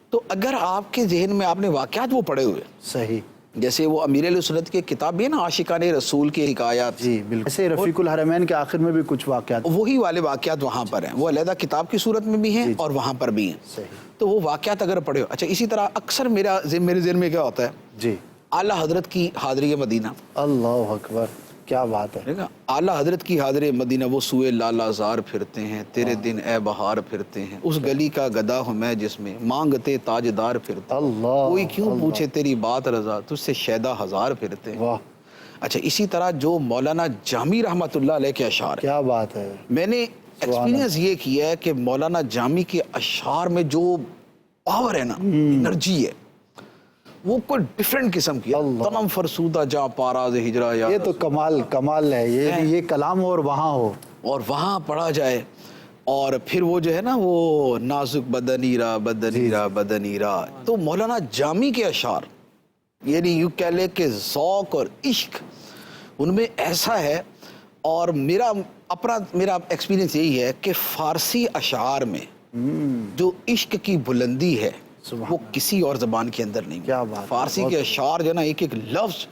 تو اگر آپ کے ذہن میں آپ نے واقعات وہ پڑھے ہوئے، صحیح، جیسے وہ امیر علیہ سنت کی کتاب بھی ہے نا، عاشقان رسول کی حکایات، جی بالکل، ایسے رفیق الحرمین کے آخر میں بھی کچھ واقعات، وہی والے واقعات وہاں پر ہیں، وہ علیحدہ کتاب کی صورت میں بھی ہیں اور وہاں پر بھی ہیں، صحیح، تو وہ واقعات اگر پڑھے ہو۔ اچھا، اسی طرح اکثر میرے ذہن میں کیا ہوتا ہے، جی، اعلیٰ حضرت کی حاضری مدینہ، اللہ اکبر، کیا بات ہے، ٹھیک ہے، اعلیٰ حضرت کی حاضری مدینہ، وہ سوئے لالا زار پھرتے ہیں، تیرے دن اے بہار پھرتے ہیں، اس گلی کا گدا ہوں میں جس میں مانگتے تاجدار پھرتے ہیں، اللہ، کوئی کیوں پوچھے تیری بات رضا، تجھ سے شیدا ہزار پھرتے ہیں۔ واہ، اچھا، اسی طرح جو مولانا جامی رحمۃ اللہ علیہ کے اشعار ہیں، کیا بات ہے، میں نے ایکسپیرینس یہ کیا ہے کہ مولانا جامی کے اشعار میں جو پاور ہے نا، انرجی ہے، وہ کوئی ڈیفرنٹ قسم کی ہے۔ تنم فرسودہ جا پاراز ہجرا، یہ تو کمال ہے، یہ کلام ہو اور وہاں ہو، اور وہاں پڑھا جائے، اور پھر وہ جو ہے نا، وہ نازک بدنیرا بدنیرا بدنیرا، تو مولانا جامی کے اشعار، یعنی یوں کہہ لے کہ ذوق اور عشق ان میں ایسا ہے، اور میرا ایکسپیرینس یہی ہے کہ فارسی اشعار میں جو عشق کی بلندی ہے وہ کسی اور زبان کے اندر نہیں۔ کیا بات ہے، فارسی کے اشعار جو ہے نا، ایک ایک لفظ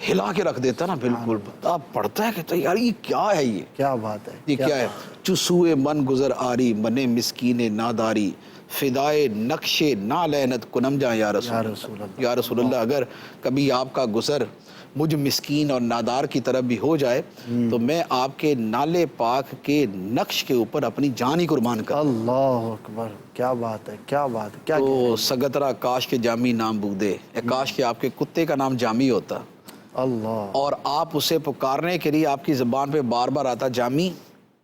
ہلا کے رکھ دیتا نا، بالکل بتا پڑھتا ہے کہ یار یہ کیا ہے، کیا بات ہے، یہ کیا ہے۔ چسوئے من گزر آری، منے مسکین ناداری، فدائے نقش نالینت کنم جا یا رسول اللہ، یا رسول اللہ، اگر کبھی آپ کا گزر مجھ مسکین اور نادار کی طرف بھی ہو جائے تو میں آپ کے نالے پاک کے نقش کے اوپر اپنی جان ہی قربان کر۔ اللہ اکبر، کیا بات ہے، کیا بات ہے، کیا تو سگترا کاش کے جامی نام بودے، کاش کے آپ کے کتے کا نام جامی ہوتا، اللہ، اور آپ اسے پکارنے کے لیے آپ کی زبان پہ بار بار آتا جامی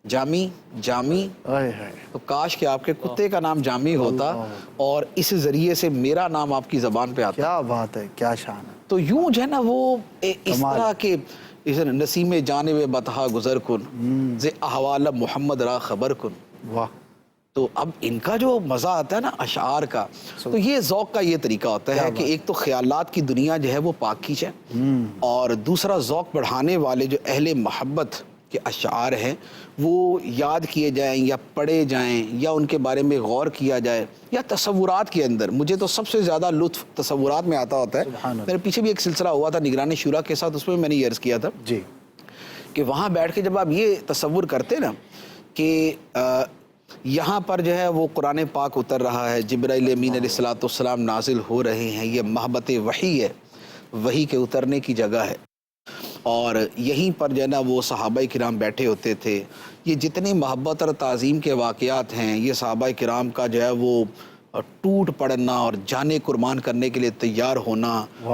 جامی جامی، ہائے ہائے، تو کاش کہ آپ کے کتے کا نام جامی ہوتا اور اس ذریعے سے میرا نام آپ کی زبان پہ آتا۔ کیا بات ہے، کیا شان ہے، تو یوں جو ہے نا، وہ اس طرح کے نسیم جانب بطحا گزر کن، ز احوال محمد را خبر کن۔ واہ، تو اب ان کا جو مزہ آتا ہے نا اشعار کا، تو یہ ذوق کا یہ طریقہ ہوتا ہے کہ ایک تو خیالات کی دنیا جو ہے وہ پاکیزہ ہے، اور دوسرا ذوق بڑھانے والے جو اہل محبت کے اشعار ہیں وہ یاد کیے جائیں یا پڑھے جائیں یا ان کے بارے میں غور کیا جائے، یا تصورات کے اندر۔ مجھے تو سب سے زیادہ لطف تصورات میں آتا ہوتا ہے۔ میرے پیچھے بھی ایک سلسلہ ہوا تھا نگران شورا کے ساتھ، اس میں میں نے یہ عرض کیا تھا جی، کہ وہاں بیٹھ کے جب آپ یہ تصور کرتے نا کہ یہاں پر جو ہے وہ قرآن پاک اتر رہا ہے، جبرائیل امین علیہ الصلوۃ والسلام نازل ہو رہے ہیں، یہ محبت وحی ہے، وحی کے اترنے کی جگہ ہے، اور یہیں پر جو ہے نا وہ صحابہ کرام بیٹھے ہوتے تھے۔ یہ جتنے محبت اور تعظیم کے واقعات ہیں، یہ صحابہ کرام کا جو ہے وہ ٹوٹ پڑنا اور جانیں قربان کرنے کے لیے تیار ہونا،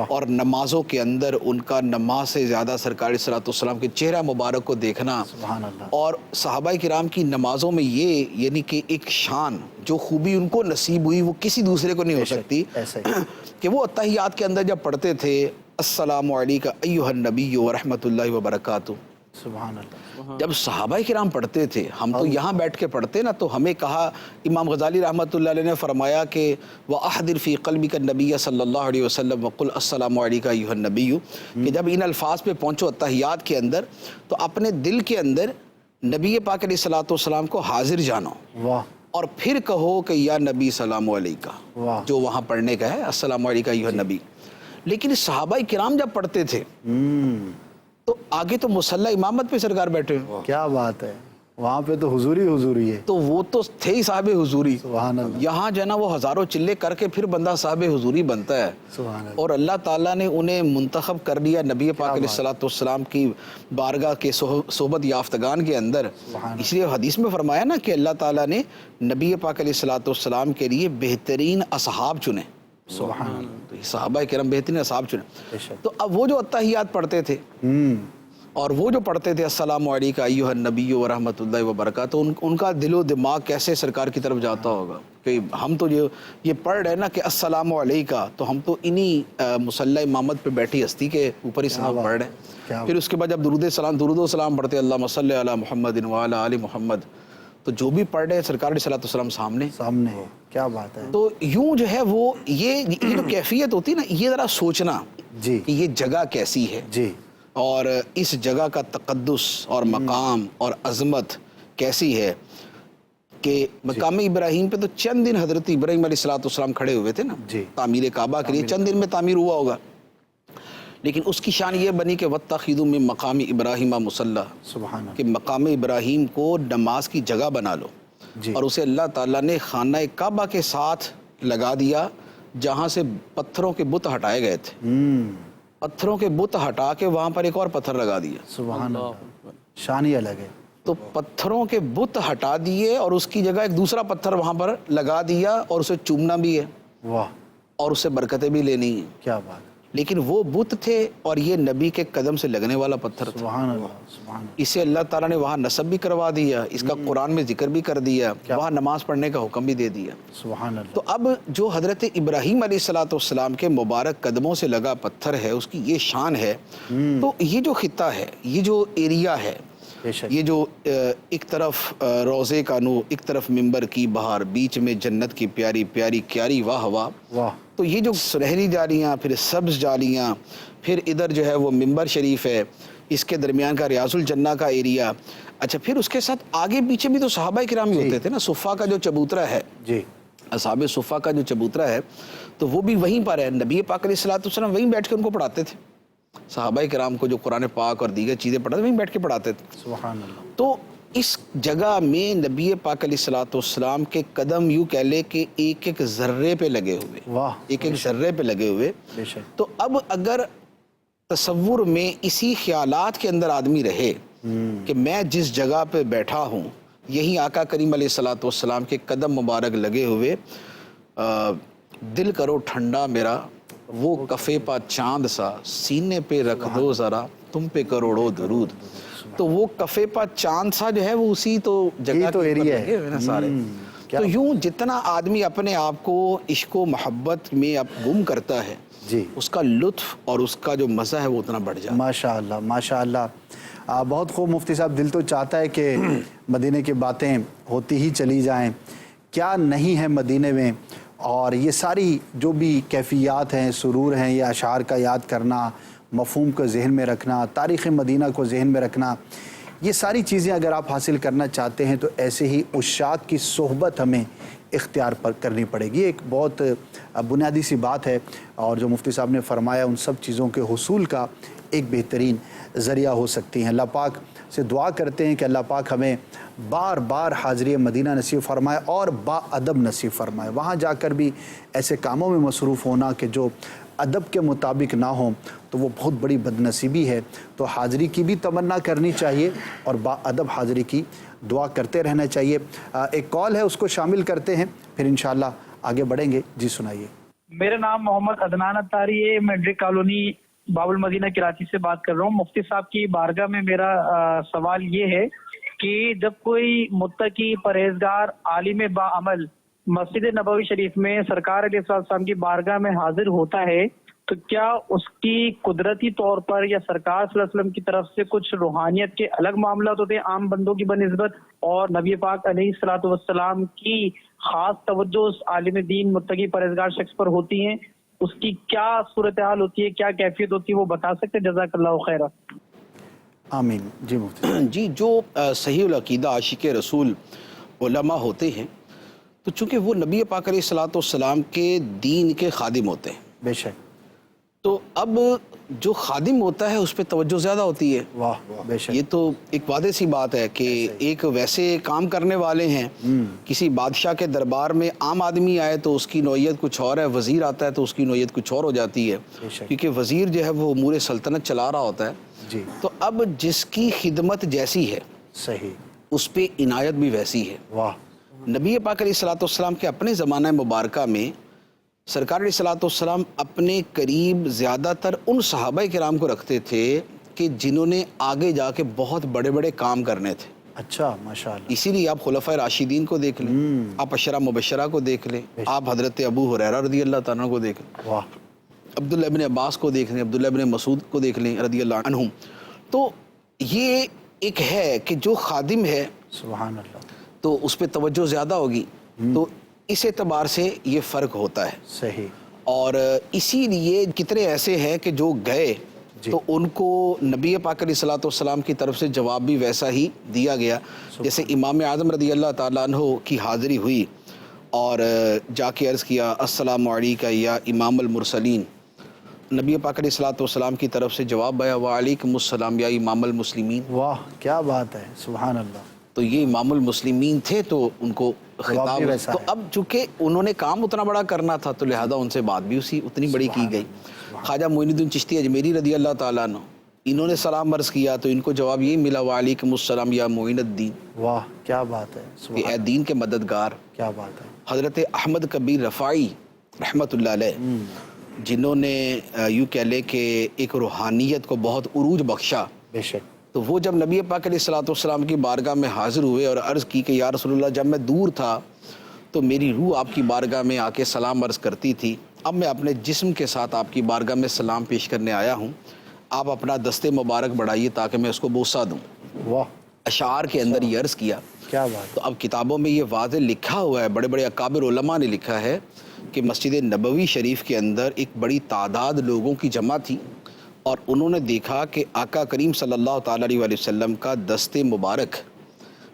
اور نمازوں کے اندر ان کا نماز سے زیادہ سرکار صلی اللہ علیہ وسلم کے چہرہ مبارک کو دیکھنا، سبحان اللہ، اور صحابہ کرام کی نمازوں میں یہ یعنی کہ ایک شان جو خوبی ان کو نصیب ہوئی وہ کسی دوسرے کو نہیں ہو سکتی، ایسا ہی، کہ وہ اتحیات کے اندر جب پڑھتے تھے السلام علیکم ایھا النبی ورحمۃ اللہ وبرکاتہ، سبحان اللہ، جب صحابہ کرام پڑھتے تھے، ہم تو یہاں بیٹھ کے پڑھتے نا، تو ہمیں کہا، امام غزالی رحمۃ اللہ علیہ نے فرمایا کہ وَأَحْضِرْ فِي قَلْبِكَ النَّبِيَّ صلی اللہ علیہ وسلم وَقُلْ السلام علیکم ایھا النبی، کہ جب ان الفاظ پہ پہنچو اتحیات کے اندر تو اپنے دل کے اندر نبی پاک علیہ الصلوۃ والسلام کو حاضر جانو، واہ، اور پھر کہو کہ یا نبی سلام علیکہ، واہ، جو وہاں پڑھنے کا ہے السلام علیکم ایھا النبی۔ لیکن صحابہ کرام جب پڑھتے تھے تو آگے تو مصلی امامت پہ سرکار بیٹھے ہیں، کیا بات ہے، وہاں پہ تو حضوری ہے، تو وہ تو تھے ہی صاحب حضوری، سبحان اللہ، یہاں جو ہے نا وہ ہزاروں چلے کر کے پھر بندہ صاحب حضوری بنتا ہے، سبحان اللہ، اور اللہ تعالیٰ نے انہیں منتخب کر دیا نبی پاک علیہ الصلوۃ والسلام کی بارگاہ کے صحبت یافتگان کے اندر۔ اس لیے حدیث میں فرمایا نا کہ اللہ تعالیٰ نے نبی پاک علیہ الصلوۃ والسلام کے لیے بہترین اصحاب چنے، سبحان اللہ، تو یہ صحابہ کرام بہترین اصحاب چنے۔ بے شک، تو اب وہ جو اتحیات پڑھتے تھے اور وہ جو پڑھتے تھے السلام علیکم ایھا النبی ورحمۃ اللہ وبرکاتہ، ان کا دل و دماغ کیسے سرکار کی طرف جاتا ہوگا کہ ہم تو یہ پڑھ رہے ہیں نا کہ السلام علیکم، تو ہم تو انہی مصلی امامت پہ بیٹھی ہستی کے اوپر ہی سلام پڑھ رہے ہیں۔ پھر اس کے بعد جب درود و سلام پڑھتے اللہم صلی علی محمد وعلی آل محمد، تو جو بھی پڑھ رہے ہیں سرکار علیہ الصلوۃ والسلام سامنے، کیا بات ہے، تو یوں جو ہے وہ یہ جو کیفیت ہوتی ہے نا، یہ ذرا سوچنا جی، کہ یہ جگہ کیسی ہے، جی، اور اس جگہ کا تقدس اور مقام اور عظمت کیسی ہے کہ مقام ابراہیم پہ تو چند دن حضرت ابراہیم علیہ السلام کھڑے ہوئے تھے نا تعمیر کعبہ کے لیے، چند دن میں تعمیر ہوا ہوگا، لیکن اس کی شان یہ بنی کہ وَاتَّخِذُوا مِن مَقَامِ إِبْرَاهِيمَ مُصَلَّى، سبحان اللہ، کہ مقام ابراہیم کو نماز کی جگہ بنا لو، اور اسے اللہ تعالیٰ نے خانہ کعبہ کے ساتھ لگا دیا جہاں سے پتھروں کے بت ہٹائے گئے تھے، پتھروں کے بت ہٹا کے وہاں پر ایک اور پتھر لگا دیا، سبحان اللہ، شان ہی الگ ہے۔ تو پتھروں کے بت ہٹا دیے اور اس کی جگہ ایک دوسرا پتھر وہاں پر لگا دیا، اور اسے چومنا بھی ہے واہ، اور اس سے برکتیں بھی لینی ہیں، کیا بات، لیکن وہ بت تھے اور یہ نبی کے قدم سے لگنے والا پتھر تھا۔ سبحان اللہ، سبحان اللہ، اسے اللہ تعالیٰ نے وہاں نصب بھی کروا دیا، اس کا قرآن میں ذکر بھی کر دیا، وہاں نماز پڑھنے کا حکم بھی دے دیا۔ سبحان اللہ، تو اب جو حضرت ابراہیم علیہ السلام کے مبارک قدموں سے لگا پتھر ہے، اس کی یہ شان ہے۔ تو یہ جو خطہ ہے، یہ جو ایریا ہے، بے شک، یہ جو ایک طرف روضے کا نور، ایک طرف ممبر کی بہار، بیچ میں جنت کی پیاری پیاری کیاری واہ واہ، واہ، تو یہ جو سنہری جالیاں، پھر سبز جالیاں، پھر ادھر جو ہے وہ ممبر شریف ہے، اس کے درمیان کا ریاض الجنہ کا ایریا، اچھا پھر اس کے ساتھ آگے پیچھے بھی تو صحابہ کرام ہی ہوتے تھے نا، صفہ کا جو چبوترا ہے، جی، اصحاب صفہ کا جو چبوترا ہے، تو وہ بھی وہیں پر ہے، نبی پاک علیہ السلام وہیں بیٹھ کے ان کو پڑھاتے تھے، صحابہ کرام کو جو قرآن پاک اور دیگر چیزیں پڑھاتے وہیں بیٹھ کے پڑھاتے تھے۔ سبحان اللہ، تو اس جگہ میں نبی پاک علیہ السلام کے قدم یوں کہہ لے کہ ایک ایک ذرے پہ لگے ہوئے، واہ، ایک ایک ذرے پہ لگے ہوئے۔ بے شک، تو اب اگر تصور میں اسی خیالات کے اندر آدمی رہے کہ میں جس جگہ پہ بیٹھا ہوں یہی آقا کریم علیہ السلام کے قدم مبارک لگے ہوئے، دل کرو ٹھنڈا میرا وہ کفے پا چاند سا، سینے پہ رکھ دو ذرا تم پہ کروڑوں درود۔ تو وہ کفے پا چاند سا جو ہے وہ اسی تو جگہ تو کے اوپر ایریا لگے ہوئے نا سارے۔ کیا تو یوں جتنا آدمی اپنے آپ کو عشق و محبت میں اب گم کرتا ہے، جی، اس کا لطف اور اس کا جو مزہ ہے وہ اتنا بڑھ جاتا ہے۔ ماشاء اللہ، ماشاء اللہ، بہت خوب مفتی صاحب، دل تو چاہتا ہے کہ مدینے کی باتیں ہوتی ہی چلی جائیں، کیا نہیں ہے مدینے میں، اور یہ ساری جو بھی کیفیات ہیں، سرور ہیں، یہ اشعار کا یاد کرنا، مفہوم کو ذہن میں رکھنا، تاریخ مدینہ کو ذہن میں رکھنا، یہ ساری چیزیں اگر آپ حاصل کرنا چاہتے ہیں تو ایسے ہی عشاق کی صحبت ہمیں اختیار پر کرنی پڑے گی۔ ایک بہت بنیادی سی بات ہے، اور جو مفتی صاحب نے فرمایا ان سب چیزوں کے حصول کا ایک بہترین ذریعہ ہو سکتی ہیں۔ اللہ پاک سے دعا کرتے ہیں کہ اللہ پاک ہمیں بار بار حاضری مدینہ نصیب فرمائے اور با ادب نصیب فرمائے، وہاں جا کر بھی ایسے کاموں میں مصروف ہونا کہ جو ادب کے مطابق نہ ہوں تو وہ بہت بڑی بد نصیبی ہے۔ تو حاضری کی بھی تمنا کرنی چاہیے اور با ادب حاضری کی دعا کرتے رہنا چاہیے۔ ایک کال ہے، اس کو شامل کرتے ہیں، پھر انشاءاللہ آگے بڑھیں گے۔ جی سنائیے۔ میرا نام محمد عدنان اتاری ہے، میں ڈرک کالونی باب المدینہ کراچی سے بات کر رہا ہوں۔ مفتی صاحب کی بارگاہ میں میرا سوال یہ ہے کہ جب کوئی متقی، پرہیزگار، عالم باعمل مسجد نبوی شریف میں سرکار علیہ السلام کی بارگاہ میں حاضر ہوتا ہے تو کیا اس کی قدرتی طور پر یا سرکار صلی اللہ علیہ وسلم کی طرف سے کچھ روحانیت کے الگ معاملات ہوتے ہیں عام بندوں کی بنسبت، اور نبی پاک علیہ الصلوۃ والسلام کی خاص توجہ اس عالم دین، متقی، پرہیزگار شخص پر ہوتی ہیں؟ اس کی کیا صورتحال ہوتی ہے، کیا کیفیت ہوتی ہے، وہ بتا سکتے ہیں؟ جزاک اللہ خیرہ۔ آمین۔ جی مفتی جی، جو صحیح العقیدہ عاشق رسول علماء ہوتے ہیں تو چونکہ وہ نبی پاک علیہ الصلوۃ والسلام کے دین کے خادم ہوتے ہیں، بے شک، تو اب جو خادم ہوتا ہے اس پہ توجہ زیادہ ہوتی ہے۔ واہ، بے شک، یہ تو ایک واضح سی بات ہے کہ ایک ویسے کام کرنے والے ہیں، کسی بادشاہ کے دربار میں عام آدمی آئے تو اس کی نوعیت کچھ اور ہے، وزیر آتا ہے تو اس کی نوعیت کچھ اور ہو جاتی ہے، کیونکہ وزیر جو ہے وہ امور سلطنت چلا رہا ہوتا ہے۔ جی، تو اب جس کی خدمت جیسی ہے صحیح، اس پہ عنایت بھی ویسی ہے۔ واہ، نبی پاک علیہ الصلوۃ والسلام کے اپنے زمانہ مبارکہ میں سرکار علیہ الصلوۃ والسلام اپنے قریب زیادہ تر ان صحابہ کرام کو رکھتے تھے کہ جنہوں نے آگے جا کے بہت بڑے بڑے کام کرنے تھے۔ اچھا، ماشاء اللہ، اسی لیے آپ خلفائے راشدین کو دیکھ لیں، آپ عشرہ مبشرہ کو دیکھ لیں، آپ حضرت ابو ہریرہ رضی اللہ تعالیٰ کو دیکھ لیں، واہ، عبداللہ ابن عباس کو دیکھ لیں، عبداللہ ابن مسعود کو دیکھ لیں رضی اللہ عنہم۔ تو یہ ایک ہے کہ جو خادم ہے سبحان اللہ، تو اس پہ توجہ زیادہ ہوگی، تو اس اعتبار سے یہ فرق ہوتا ہے۔ صحیح، اور اسی لیے کتنے ایسے ہیں کہ جو گئے تو ان کو نبی پاک علیہ الصلوۃ والسلام کی طرف سے جواب بھی ویسا ہی دیا گیا. جیسے امام اعظم رضی اللہ تعالیٰ عنہ کی حاضری ہوئی اور جا کے عرض کیا السلام علیکہ یا امام المرسلین. نبی پاک علیہ الصلوۃ والسلام کی طرف سے جواب آیا وعلیکم السلام یا امام المسلمین. واہ کیا بات ہے، سبحان اللہ. تو یہ امام المسلمین تھے تو ان کو خطاب. تو اب چونکہ انہوں نے کام اتنا بڑا کرنا تھا تو لہذا ان سے بات بھی اتنی بڑی کی گئی. خواجہ معین الدین چشتی اجمیری رضی اللہ تعالیٰ عنہ انہوں نے سلام عرض کیا تو ان کو جواب یہی ملا وعلیکم السلام یا معین الدین. واہ کیا بات ہے، کہ اے دین کے مددگار. کیا بات ہے. حضرت احمد کبیر رفاعی رحمۃ اللہ علیہ جنہوں نے یوں کہہ لے کہ ایک روحانیت کو بہت عروج بخشا، بے شک. تو وہ جب نبی پاک علیہ الصلوۃ والسلام کی بارگاہ میں حاضر ہوئے اور عرض کی کہ یا رسول اللہ جب میں دور تھا تو میری روح آپ کی بارگاہ میں آ کے سلام عرض کرتی تھی، اب میں اپنے جسم کے ساتھ آپ کی بارگاہ میں سلام پیش کرنے آیا ہوں، آپ اپنا دست مبارک بڑھائیے تاکہ میں اس کو بوسہ دوں. واہ اشعار کے اندر یہ عرض کیا. کیا بات. تو اب کتابوں میں یہ واضح لکھا ہوا ہے، بڑے بڑے اکابر علماء نے لکھا ہے کہ مسجد نبوی شریف کے اندر ایک بڑی تعداد لوگوں کی جمع تھی اور انہوں نے دیکھا کہ آقا کریم صلی اللہ تعالیٰ علیہ وسلم کا دست مبارک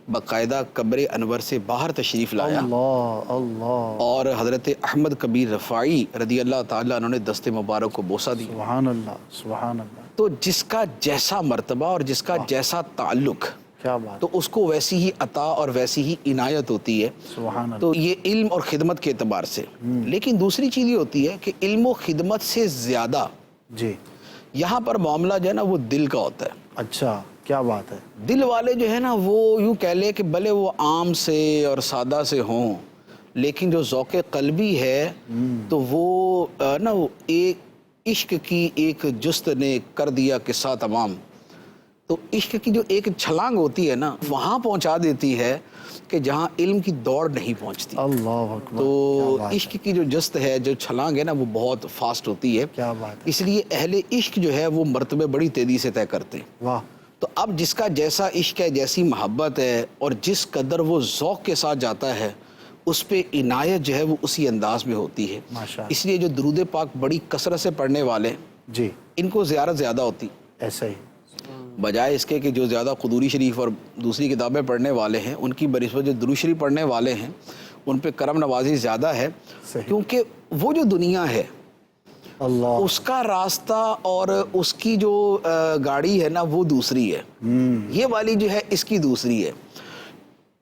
باقاعدہ قبر انور سے باہر تشریف لایا. اللہ اللہ. اور حضرت احمد کبیر رفاعی رضی اللہ تعالیٰ انہوں نے دست مبارک کو بوسہ دیا. سبحان اللہ سبحان اللہ. تو جس کا جیسا مرتبہ اور جس کا جیسا تعلق کیا بات. تو اس کو ویسی ہی عطا اور ویسی ہی عنایت ہوتی ہے. سبحان اللہ. تو یہ علم اور خدمت کے اعتبار سے. لیکن دوسری چیز یہ ہوتی ہے کہ علم و خدمت سے زیادہ جی یہاں پر معاملہ جو ہے نا وہ دل کا ہوتا ہے. اچھا کیا بات ہے. دل والے جو ہے نا وہ یوں کہہ لے کہ بھلے وہ عام سے اور سادہ سے ہوں لیکن جو ذوق قلبی ہے تو وہ نا وہ ایک عشق کی ایک جست نے کر دیا قصہ تمام. تو عشق کی جو ایک چھلانگ ہوتی ہے نا وہاں پہنچا دیتی ہے کہ جہاں علم کی دوڑ نہیں پہنچتی. اللہ اکبر. تو عشق کی جو جست ہے جو چھلانگ ہے نا وہ بہت فاسٹ ہوتی ہے. کیا بات ہے. اس لیے اہل عشق جو ہے وہ مرتبے بڑی تیزی سے طے کرتے ہیں. واہ. تو اب جس کا جیسا عشق ہے جیسی محبت ہے اور جس قدر وہ ذوق کے ساتھ جاتا ہے اس پہ عنایت جو ہے وہ اسی انداز میں ہوتی ہے. ماشاءاللہ. اس لیے جو درود پاک بڑی کثرت سے پڑھنے والے جی ان کو زیارت زیادہ ہوتی ایسا ہی. بجائے اس کے کہ جو زیادہ قدوری شریف اور دوسری کتابیں پڑھنے والے ہیں ان کی بنسبت جو درود شریف پڑھنے والے ہیں ان پہ کرم نوازی زیادہ ہے. صحیح. کیونکہ وہ جو دنیا ہے اللہ اس کا راستہ اور اس کی جو گاڑی ہے نا وہ دوسری ہے. یہ والی جو ہے اس کی دوسری ہے.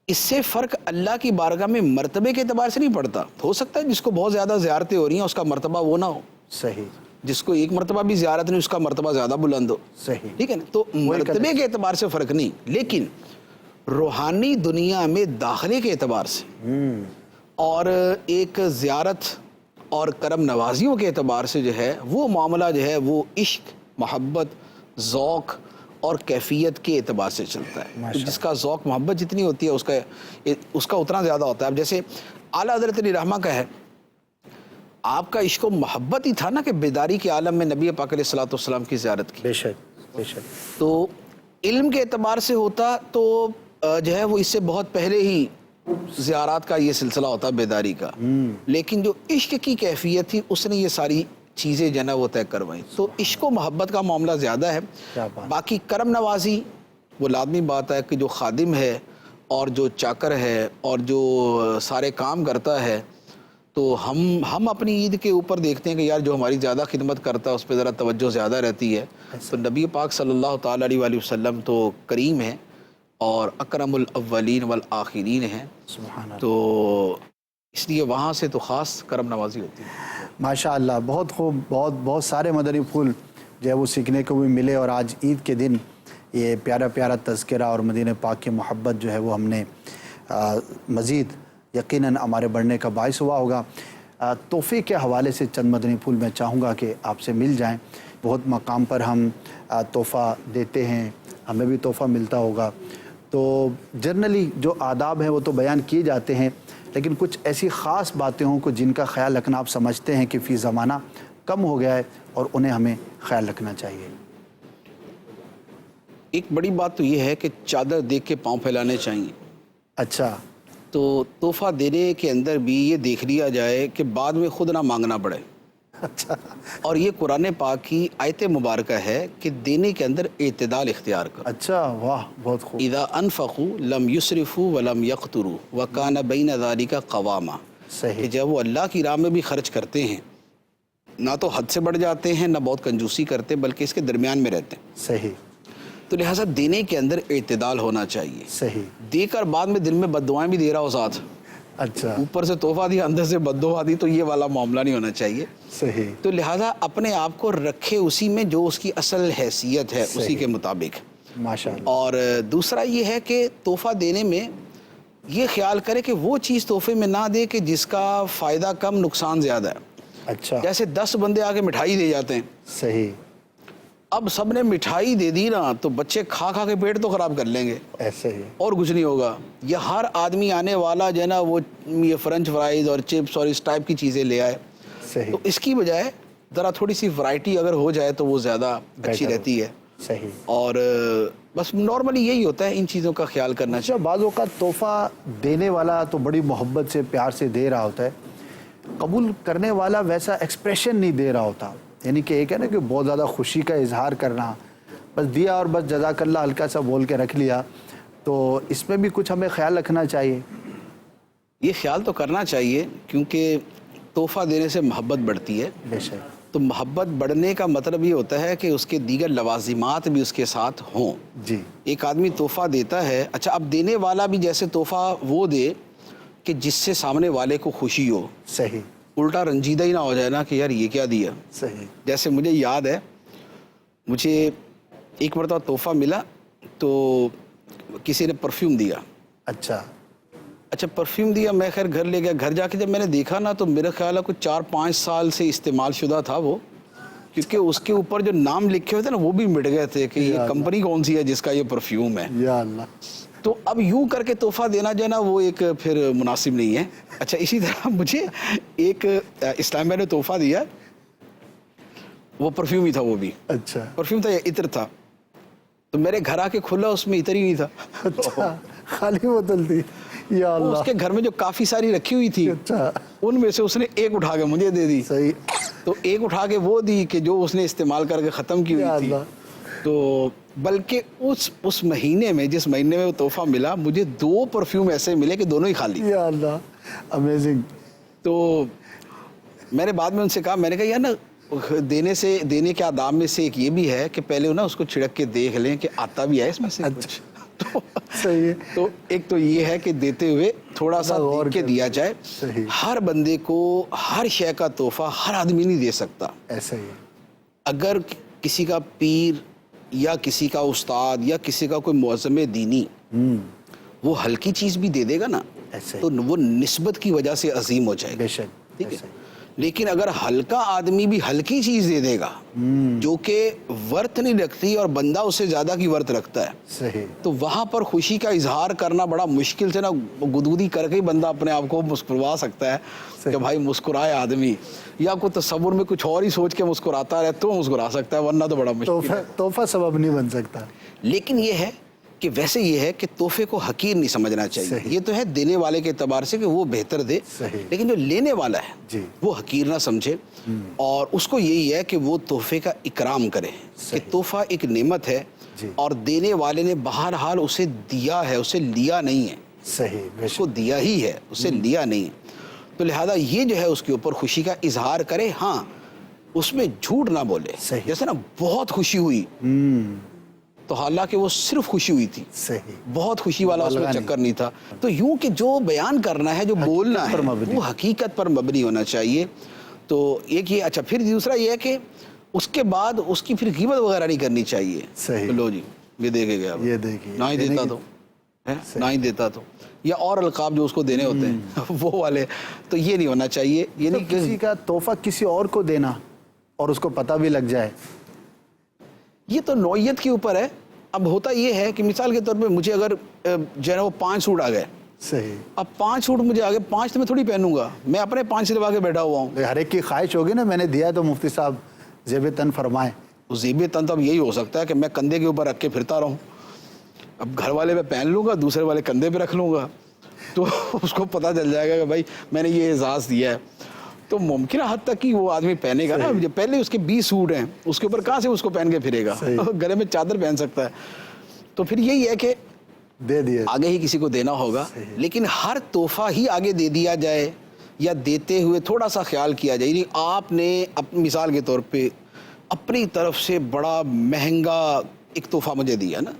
اس سے فرق اللہ کی بارگاہ میں مرتبے کے اعتبار سے نہیں پڑتا. ہو سکتا ہے جس کو بہت زیادہ زیارتیں ہو رہی ہیں اس کا مرتبہ وہ نہ ہو. صحیح. جس کو ایک مرتبہ بھی زیارت نہیں اس کا مرتبہ زیادہ بلند ہو. صحیح. ٹھیک ہے نا. تو مرتبے کے اعتبار سے فرق نہیں لیکن روحانی دنیا میں داخلے کے اعتبار سے اور ایک زیارت اور کرم نوازیوں کے اعتبار سے جو ہے وہ معاملہ جو ہے وہ عشق محبت ذوق اور کیفیت کے اعتبار سے چلتا ہے. تو جس کا ذوق محبت جتنی ہوتی ہے اس کا اتنا زیادہ ہوتا ہے. اب جیسے اعلیٰ حضرت علی رحمہ کا ہے آپ کا عشق و محبت ہی تھا نا کہ بیداری کے عالم میں نبی پاک علیہ الصلوۃ والسلام کی زیارت کی. بے شک بے شک. تو علم کے اعتبار سے ہوتا تو جو ہے وہ اس سے بہت پہلے ہی زیارات کا یہ سلسلہ ہوتا بیداری کا. لیکن جو عشق کی کیفیت تھی اس نے یہ ساری چیزیں جو ہے نا وہ طے کروائی. تو عشق و محبت کا معاملہ زیادہ ہے. باقی کرم نوازی وہ لازمی بات ہے کہ جو خادم ہے اور جو چاکر ہے اور جو سارے کام کرتا ہے تو ہم اپنی عید کے اوپر دیکھتے ہیں کہ یار جو ہماری زیادہ خدمت کرتا ہے اس پہ ذرا توجہ زیادہ رہتی ہے. تو نبی پاک صلی اللہ تعالیٰ علیہ وسلم تو کریم ہیں اور اکرم الاولین والآخرین ہیں. سبحان اللہ. تو اس لیے وہاں سے تو خاص کرم نوازی ہوتی ہے. ماشاء اللہ. بہت خوب. بہت سارے مدنی پھول جو ہے وہ سیکھنے کو بھی ملے اور آج عید کے دن یہ پیارا پیارا تذکرہ اور مدینہ پاک کی محبت جو ہے وہ ہم نے مزید یقیناً ہمارے بڑھنے کا باعث ہوا ہوگا. تحفے کے حوالے سے چند مدنی پھول میں چاہوں گا کہ آپ سے مل جائیں. بہت مقام پر ہم تحفہ دیتے ہیں ہمیں بھی تحفہ ملتا ہوگا. تو جنرلی جو آداب ہیں وہ تو بیان کیے جاتے ہیں لیکن کچھ ایسی خاص باتیں ہوں کو جن کا خیال رکھنا آپ سمجھتے ہیں کہ فی زمانہ کم ہو گیا ہے اور انہیں ہمیں خیال رکھنا چاہیے. ایک بڑی بات تو یہ ہے کہ چادر دیکھ کے پاؤں پھیلانے چاہیے. اچھا. تو تحفہ دینے کے اندر بھی یہ دیکھ لیا جائے کہ بعد میں خود نہ مانگنا پڑے. اچھا اور یہ قرآن پاک کی آیت مبارکہ ہے کہ دینے کے اندر اعتدال اختیار کرو. اچھا واہ بہت خوب. اذا انفقوا لم یسرفوا ولم یقتروا وکان بین ذلک قواما. کہ صحیح جب وہ اللہ کی راہ میں بھی خرچ کرتے ہیں نہ تو حد سے بڑھ جاتے ہیں نہ بہت کنجوسی کرتے بلکہ اس کے درمیان میں رہتے ہیں. صحیح تو لہٰذا دینے کے اندر اعتدال ہونا چاہیے. صحیح. دے کر بعد میں دل میں بد دعائیں بھی دے رہا ہو ساتھ, اچھا اوپر سے تحفہ دیا اندر سے بد دعا دی, تو یہ والا معاملہ نہیں ہونا چاہیے. صحیح. تو لہٰذا اپنے آپ کو رکھے اسی میں جو اس کی اصل حیثیت ہے اسی صحیح. کے مطابق. ماشاء اللہ. اور دوسرا یہ ہے کہ تحفہ دینے میں یہ خیال کرے کہ وہ چیز تحفے میں نہ دے کہ جس کا فائدہ کم نقصان زیادہ ہے. اچھا جیسے 10 بندے آ کے مٹھائی دے جاتے ہیں, صحیح. اب سب نے مٹھائی دے دی نا تو بچے کھا کھا کے پیٹ تو خراب کر لیں گے ایسے ہی. اور کچھ نہیں ہوگا. یا ہر آدمی آنے والا جو ہے نا وہ یہ فرنچ فرائز اور چپس اور اس ٹائپ کی چیزیں لے آئے. صحیح. تو اس کی بجائے ذرا تھوڑی سی ورائٹی اگر ہو جائے تو وہ زیادہ اچھی بہتر رہتی ہے. صحیح. اور بس نارملی یہی ہوتا ہے, ان چیزوں کا خیال کرنا اچھا بعض اوقات تحفہ دینے والا تو بڑی محبت سے پیار سے دے رہا ہوتا ہے, قبول کرنے والا ویسا ایکسپریشن نہیں دے رہا ہوتا. یعنی کہ ایک ہے نا کہ بہت زیادہ خوشی کا اظہار کرنا, بس دیا اور بس جزاک اللہ ہلکا سا بول کے رکھ لیا. تو اس میں بھی کچھ ہمیں خیال رکھنا چاہیے. یہ خیال تو کرنا چاہیے کیونکہ تحفہ دینے سے محبت بڑھتی ہے. بے شک. تو محبت بڑھنے کا مطلب یہ ہوتا ہے کہ اس کے دیگر لوازمات بھی اس کے ساتھ ہوں. جی. ایک آدمی تحفہ دیتا ہے, اچھا اب دینے والا بھی جیسے تحفہ وہ دے کہ جس سے سامنے والے کو خوشی ہو, صحیح. الٹا رنجیدہ ہی نہ ہو جائے نا کہ یار یہ کیا دیا. صحیح. جیسے مجھے یاد ہے, مجھے ایک مرتبہ تحفہ ملا تو کسی نے پرفیوم دیا. اچھا پرفیوم دیا, میں خیر گھر لے گیا. گھر جا کے جب میں نے دیکھا نا تو میرا خیال ہے کچھ 4-5 سال سے استعمال شدہ تھا وہ, کیونکہ اس کے اوپر جو نام لکھے ہوئے تھے نا وہ بھی مٹ گئے تھے کہ یہ کمپنی کون سی ہے جس کا یہ پرفیوم ہے. یا اللہ. تو اب یوں کر کے تحفہ دینا جو ہے نا وہ ایک پھر مناسب نہیں ہے. اچھا اسی طرح مجھے ایک اسلامیہ نے تحفہ دیا, وہ پرفیوم ہی تھا, وہ بھی اچھا پرفیوم تھا یا عطر تھا. تو میرے گھر آ کے کھلا, اس میں عطر ہی نہیں تھا. اچھا خالی بوتل تھی. یا اللہ. اس کے گھر میں جو کافی ساری رکھی ہوئی تھی اچھا ان میں سے اس نے ایک اٹھا کے مجھے دے دی. صحیح. تو ایک اٹھا کے وہ دی کہ جو اس نے استعمال کر کے ختم کی ہوئی تھی. تو بلکہ اس مہینے میں جس مہینے میں وہ تحفہ ملا مجھے 2 پرفیوم ایسے ملے کہ دونوں ہی خالی. یا اللہ امیزنگ. تو میں نے بعد میں ان سے کہا, میں نے کہا یار نا دینے کے آداب میں سے ایک یہ بھی ہے کہ پہلے نا اس کو چھڑک کے دیکھ لیں کہ آتا بھی ہے اس میں سے کچھ. صحیح ہے. تو ایک تو یہ ہے کہ دیتے ہوئے تھوڑا سا دیکھ کے دیا جائے. صحیح. ہر بندے کو ہر شے کا تحفہ ہر آدمی نہیں دے سکتا. ایسا ہی. اگر کسی کا پیر یا کسی کا استاد یا کسی کا کوئی معظم دینی وہ ہلکی چیز بھی دے دے گا نا تو وہ نسبت کی وجہ سے عظیم ہو جائے گا. بے شک. ٹھیک ہے. لیکن اگر ہلکا آدمی بھی ہلکی چیز دے دے گا جو کہ ورت نہیں رکھتی اور بندہ اس سے زیادہ کی ورت رکھتا ہے, صحیح, تو وہاں پر خوشی کا اظہار کرنا بڑا مشکل سے نا گدگدی کر کے ہی بندہ اپنے آپ کو مسکروا سکتا ہے کہ بھائی مسکرائے آدمی, یا کوئی تصور میں کچھ اور ہی سوچ کے مسکراتا رہے تو مسکرا سکتا ہے, ورنہ تو بڑا مشکل ہے. تحفہ سبب نہیں بن سکتا. لیکن یہ ہے کہ ویسے یہ ہے کہ تحفے کو حقیر نہیں سمجھنا چاہیے. یہ تو ہے دینے والے کے اعتبار سے کہ وہ بہتر دے, لیکن جو لینے والا ہے وہ حقیر نہ سمجھے, اور اس کو یہی ہے کہ وہ تحفے کا اکرام کرے کہ تحفہ ایک نعمت ہے اور دینے والے نے بہرحال اسے دیا ہے, اسے لیا نہیں ہے. صحیح, اس کو دیا ہی ہے, اسے لیا نہیں ہے. تو لہذا یہ جو ہے اس کے اوپر خوشی کا اظہار کرے. ہاں اس میں جھوٹ نہ بولے. جیسے نا بہت خوشی ہوئی تو حالانکہ وہ صرف خوشی ہوئی تھی, بہت خوشی والا اس میں چکر نہیں تھا. تو یوں کہ جو بیان کرنا ہے, جو بولنا ہے, وہ حقیقت پر مبنی ہونا چاہیے. تو ایک یہ. اچھا پھر دوسرا یہ ہے کہ اس کے بعد اس کی پھر غیبت وغیرہ نہیں کرنی چاہیے. لو جی یہ دے کے گیا, نہ ہی دیتا تو نہ ہی دیتا تو, یا اور القاب جو اس کو دینے ہوتے ہیں وہ والے, تو یہ نہیں ہونا چاہیے. یہ نہیں کسی کا تحفہ کسی اور کو دینا اور اس کو پتہ بھی لگ جائے, یہ تو نوعیت کے اوپر ہے. اب ہوتا یہ ہے کہ مثال کے طور پہ مجھے اگر جو ہے نا وہ 5 سوٹ آ گئے, صحیح, اب 5 سوٹ مجھے آ گئے, 5 تو میں تھوڑی پہنوں گا, میں اپنے 5 سلوا کے بیٹھا ہوا ہوں. ہر ایک کی خواہش ہوگی نا, میں نے دیا تو مفتی صاحب زیب تن فرمائے. زیب تن تو اب یہی ہو سکتا ہے کہ میں کندھے کے اوپر رکھ کے پھرتا رہوں. اب گھر والے میں پہن لوں گا, دوسرے والے کندھے پہ رکھ لوں گا, تو اس کو پتہ چل جائے گا کہ بھائی میں نے یہ اعزاز دیا ہے. تو ممکنہ حد تک کہ وہ آدمی پہنے گا نا. جب پہلے اس کے 20 سوٹ ہیں, اس کے اوپر کہاں سے اس کو پہن کے پھرے گا؟ گلے میں چادر پہن سکتا ہے. تو پھر یہی ہے کہ دے دیے, آگے ہی کسی کو دینا ہوگا, لیکن ہر تحفہ ہی آگے دے دیا جائے یا دیتے ہوئے تھوڑا سا خیال کیا جائے. آپ نے مثال کے طور پہ اپنی طرف سے بڑا مہنگا ایک تحفہ مجھے دیا نا,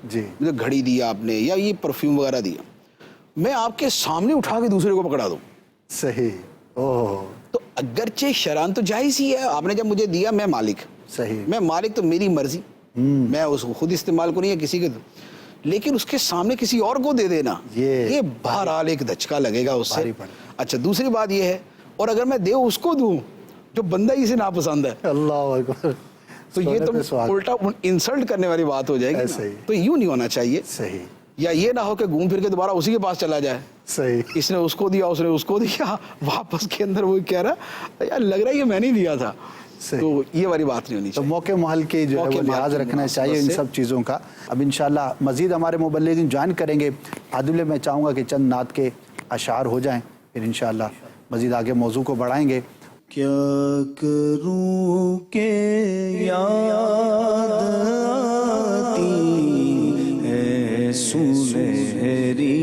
مجھے گھڑی دیا آپ نے یا یہ پرفیوم وغیرہ دیا, میں آپ کے سامنے اٹھا کے دوسرے کو پکڑا دوں, صحیح, تو اگرچہ شرعاً تو جائز ہی ہے. آپ نے جب مجھے دیا, میں مالک, صحیح, میں مالک تو میری مرضی, میں اس کو خود استعمال کو نہیں ہے کسی کے, لیکن اس کے سامنے کسی اور کو دے دینا یہ بہرحال ایک دھچکا لگے گا اس سے. اچھا دوسری بات یہ ہے, اور اگر میں اس کو دوں جو بندہ ہی سے ناپسند ہے, اللہ اکبر, تو یہ تو الٹا انسلٹ کرنے والی بات ہو جائے گی. تو یوں نہیں ہونا چاہیے. صحیح, یا یہ نہ ہو کہ گھوم پھر کے دوبارہ اسی کے پاس چلا جائے, صحیح, اس نے اس کو دیا, اس نے اس کو دیا, واپس کے اندر وہ کہہ رہا یار لگ رہا ہے کہ میں نہیں دیا تھا. تو یہ والی بات نہیں ہونی تو چاہیے. موقع محل کی جو ہے وہ لحاظ رکھنا چاہیے ان سب چیزوں کا. اب انشاءاللہ مزید ہمارے مبلغین جوائن کریں گے. عادل میں چاہوں گا کہ چند نعت کے اشعار ہو جائیں, پھر انشاءاللہ مزید آگے موضوع کو بڑھائیں گے. کیا کروں کہ یاد آتی ہے سنہری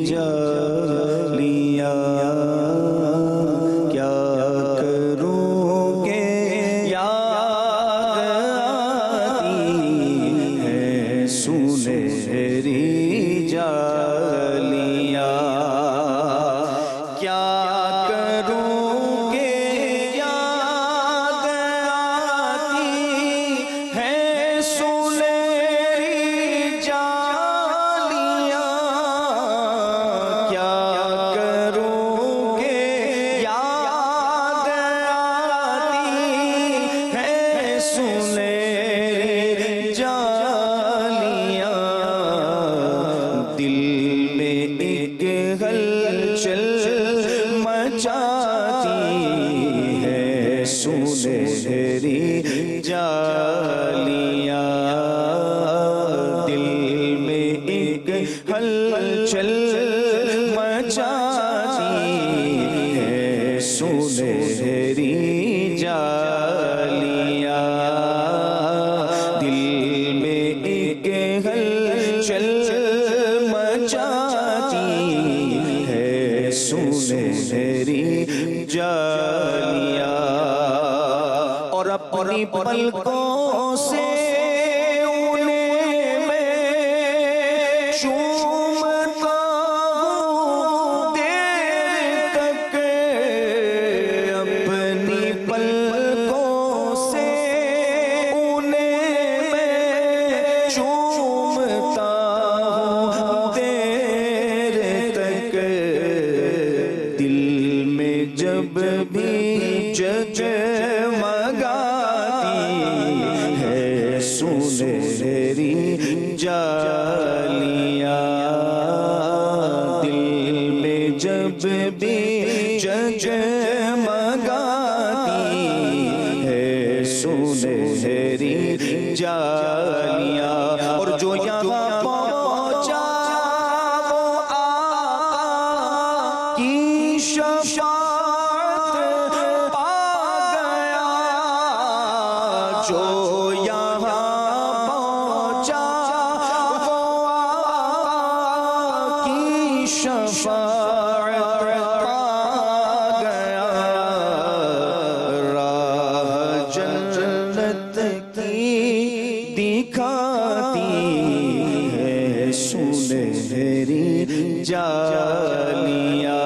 جالیاں, کیا کروں کہ یاد آتی ہے سنہری جالیاں, کیا کروں کہ یاد آتی ہے سنہری جالیاں, کیا کروں کہ یاد آتی ہے سنہری جالیاں, دل میں ایک ہلچل مچاتی ہے سنہری جالیاں, دل میں ایک ہلچل مچاتی ہے سنہری جالیاں, دل میں ایک ہلچل مچاتی ہے سنہری جالیاں, اور اپنی پلکوں سے انہیں میں چومتا ہوں دیر تک, اپنی پلکوں سے انہیں میں چومتا ہوں دیر تک, دل میں جب بھی جگمگاتی ہے سنہری جالیاں, دل میں جب بھی جگمگاتی ہے سنہری جالیاں, اور جو یہاں پہنچا وہ آقا کی شفاعت پا گیا, جو یہاں پہنچا وہ آقا کی شفاعت پا گیا, راہ جنت کی دکھاتی ہے سنہری جالیاں,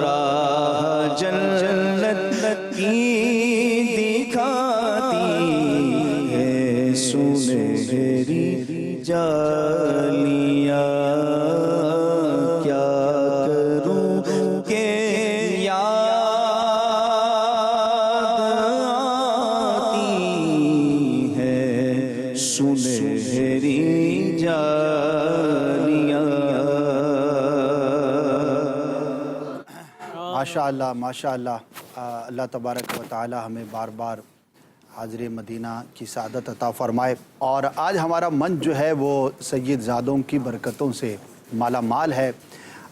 راہ جنت کی دکھاتی ہے سنہری جالیاں, کیا کروں کہ یاد آتی ہے سنہری جالیاں. ماشاءاللہ ماشاءاللہ, اللہ تبارک و تعالی ہمیں بار بار حاضر مدینہ کی سعادت عطا فرمائے. اور آج ہمارا منچ جو ہے وہ سید زادوں کی برکتوں سے مالا مال ہے.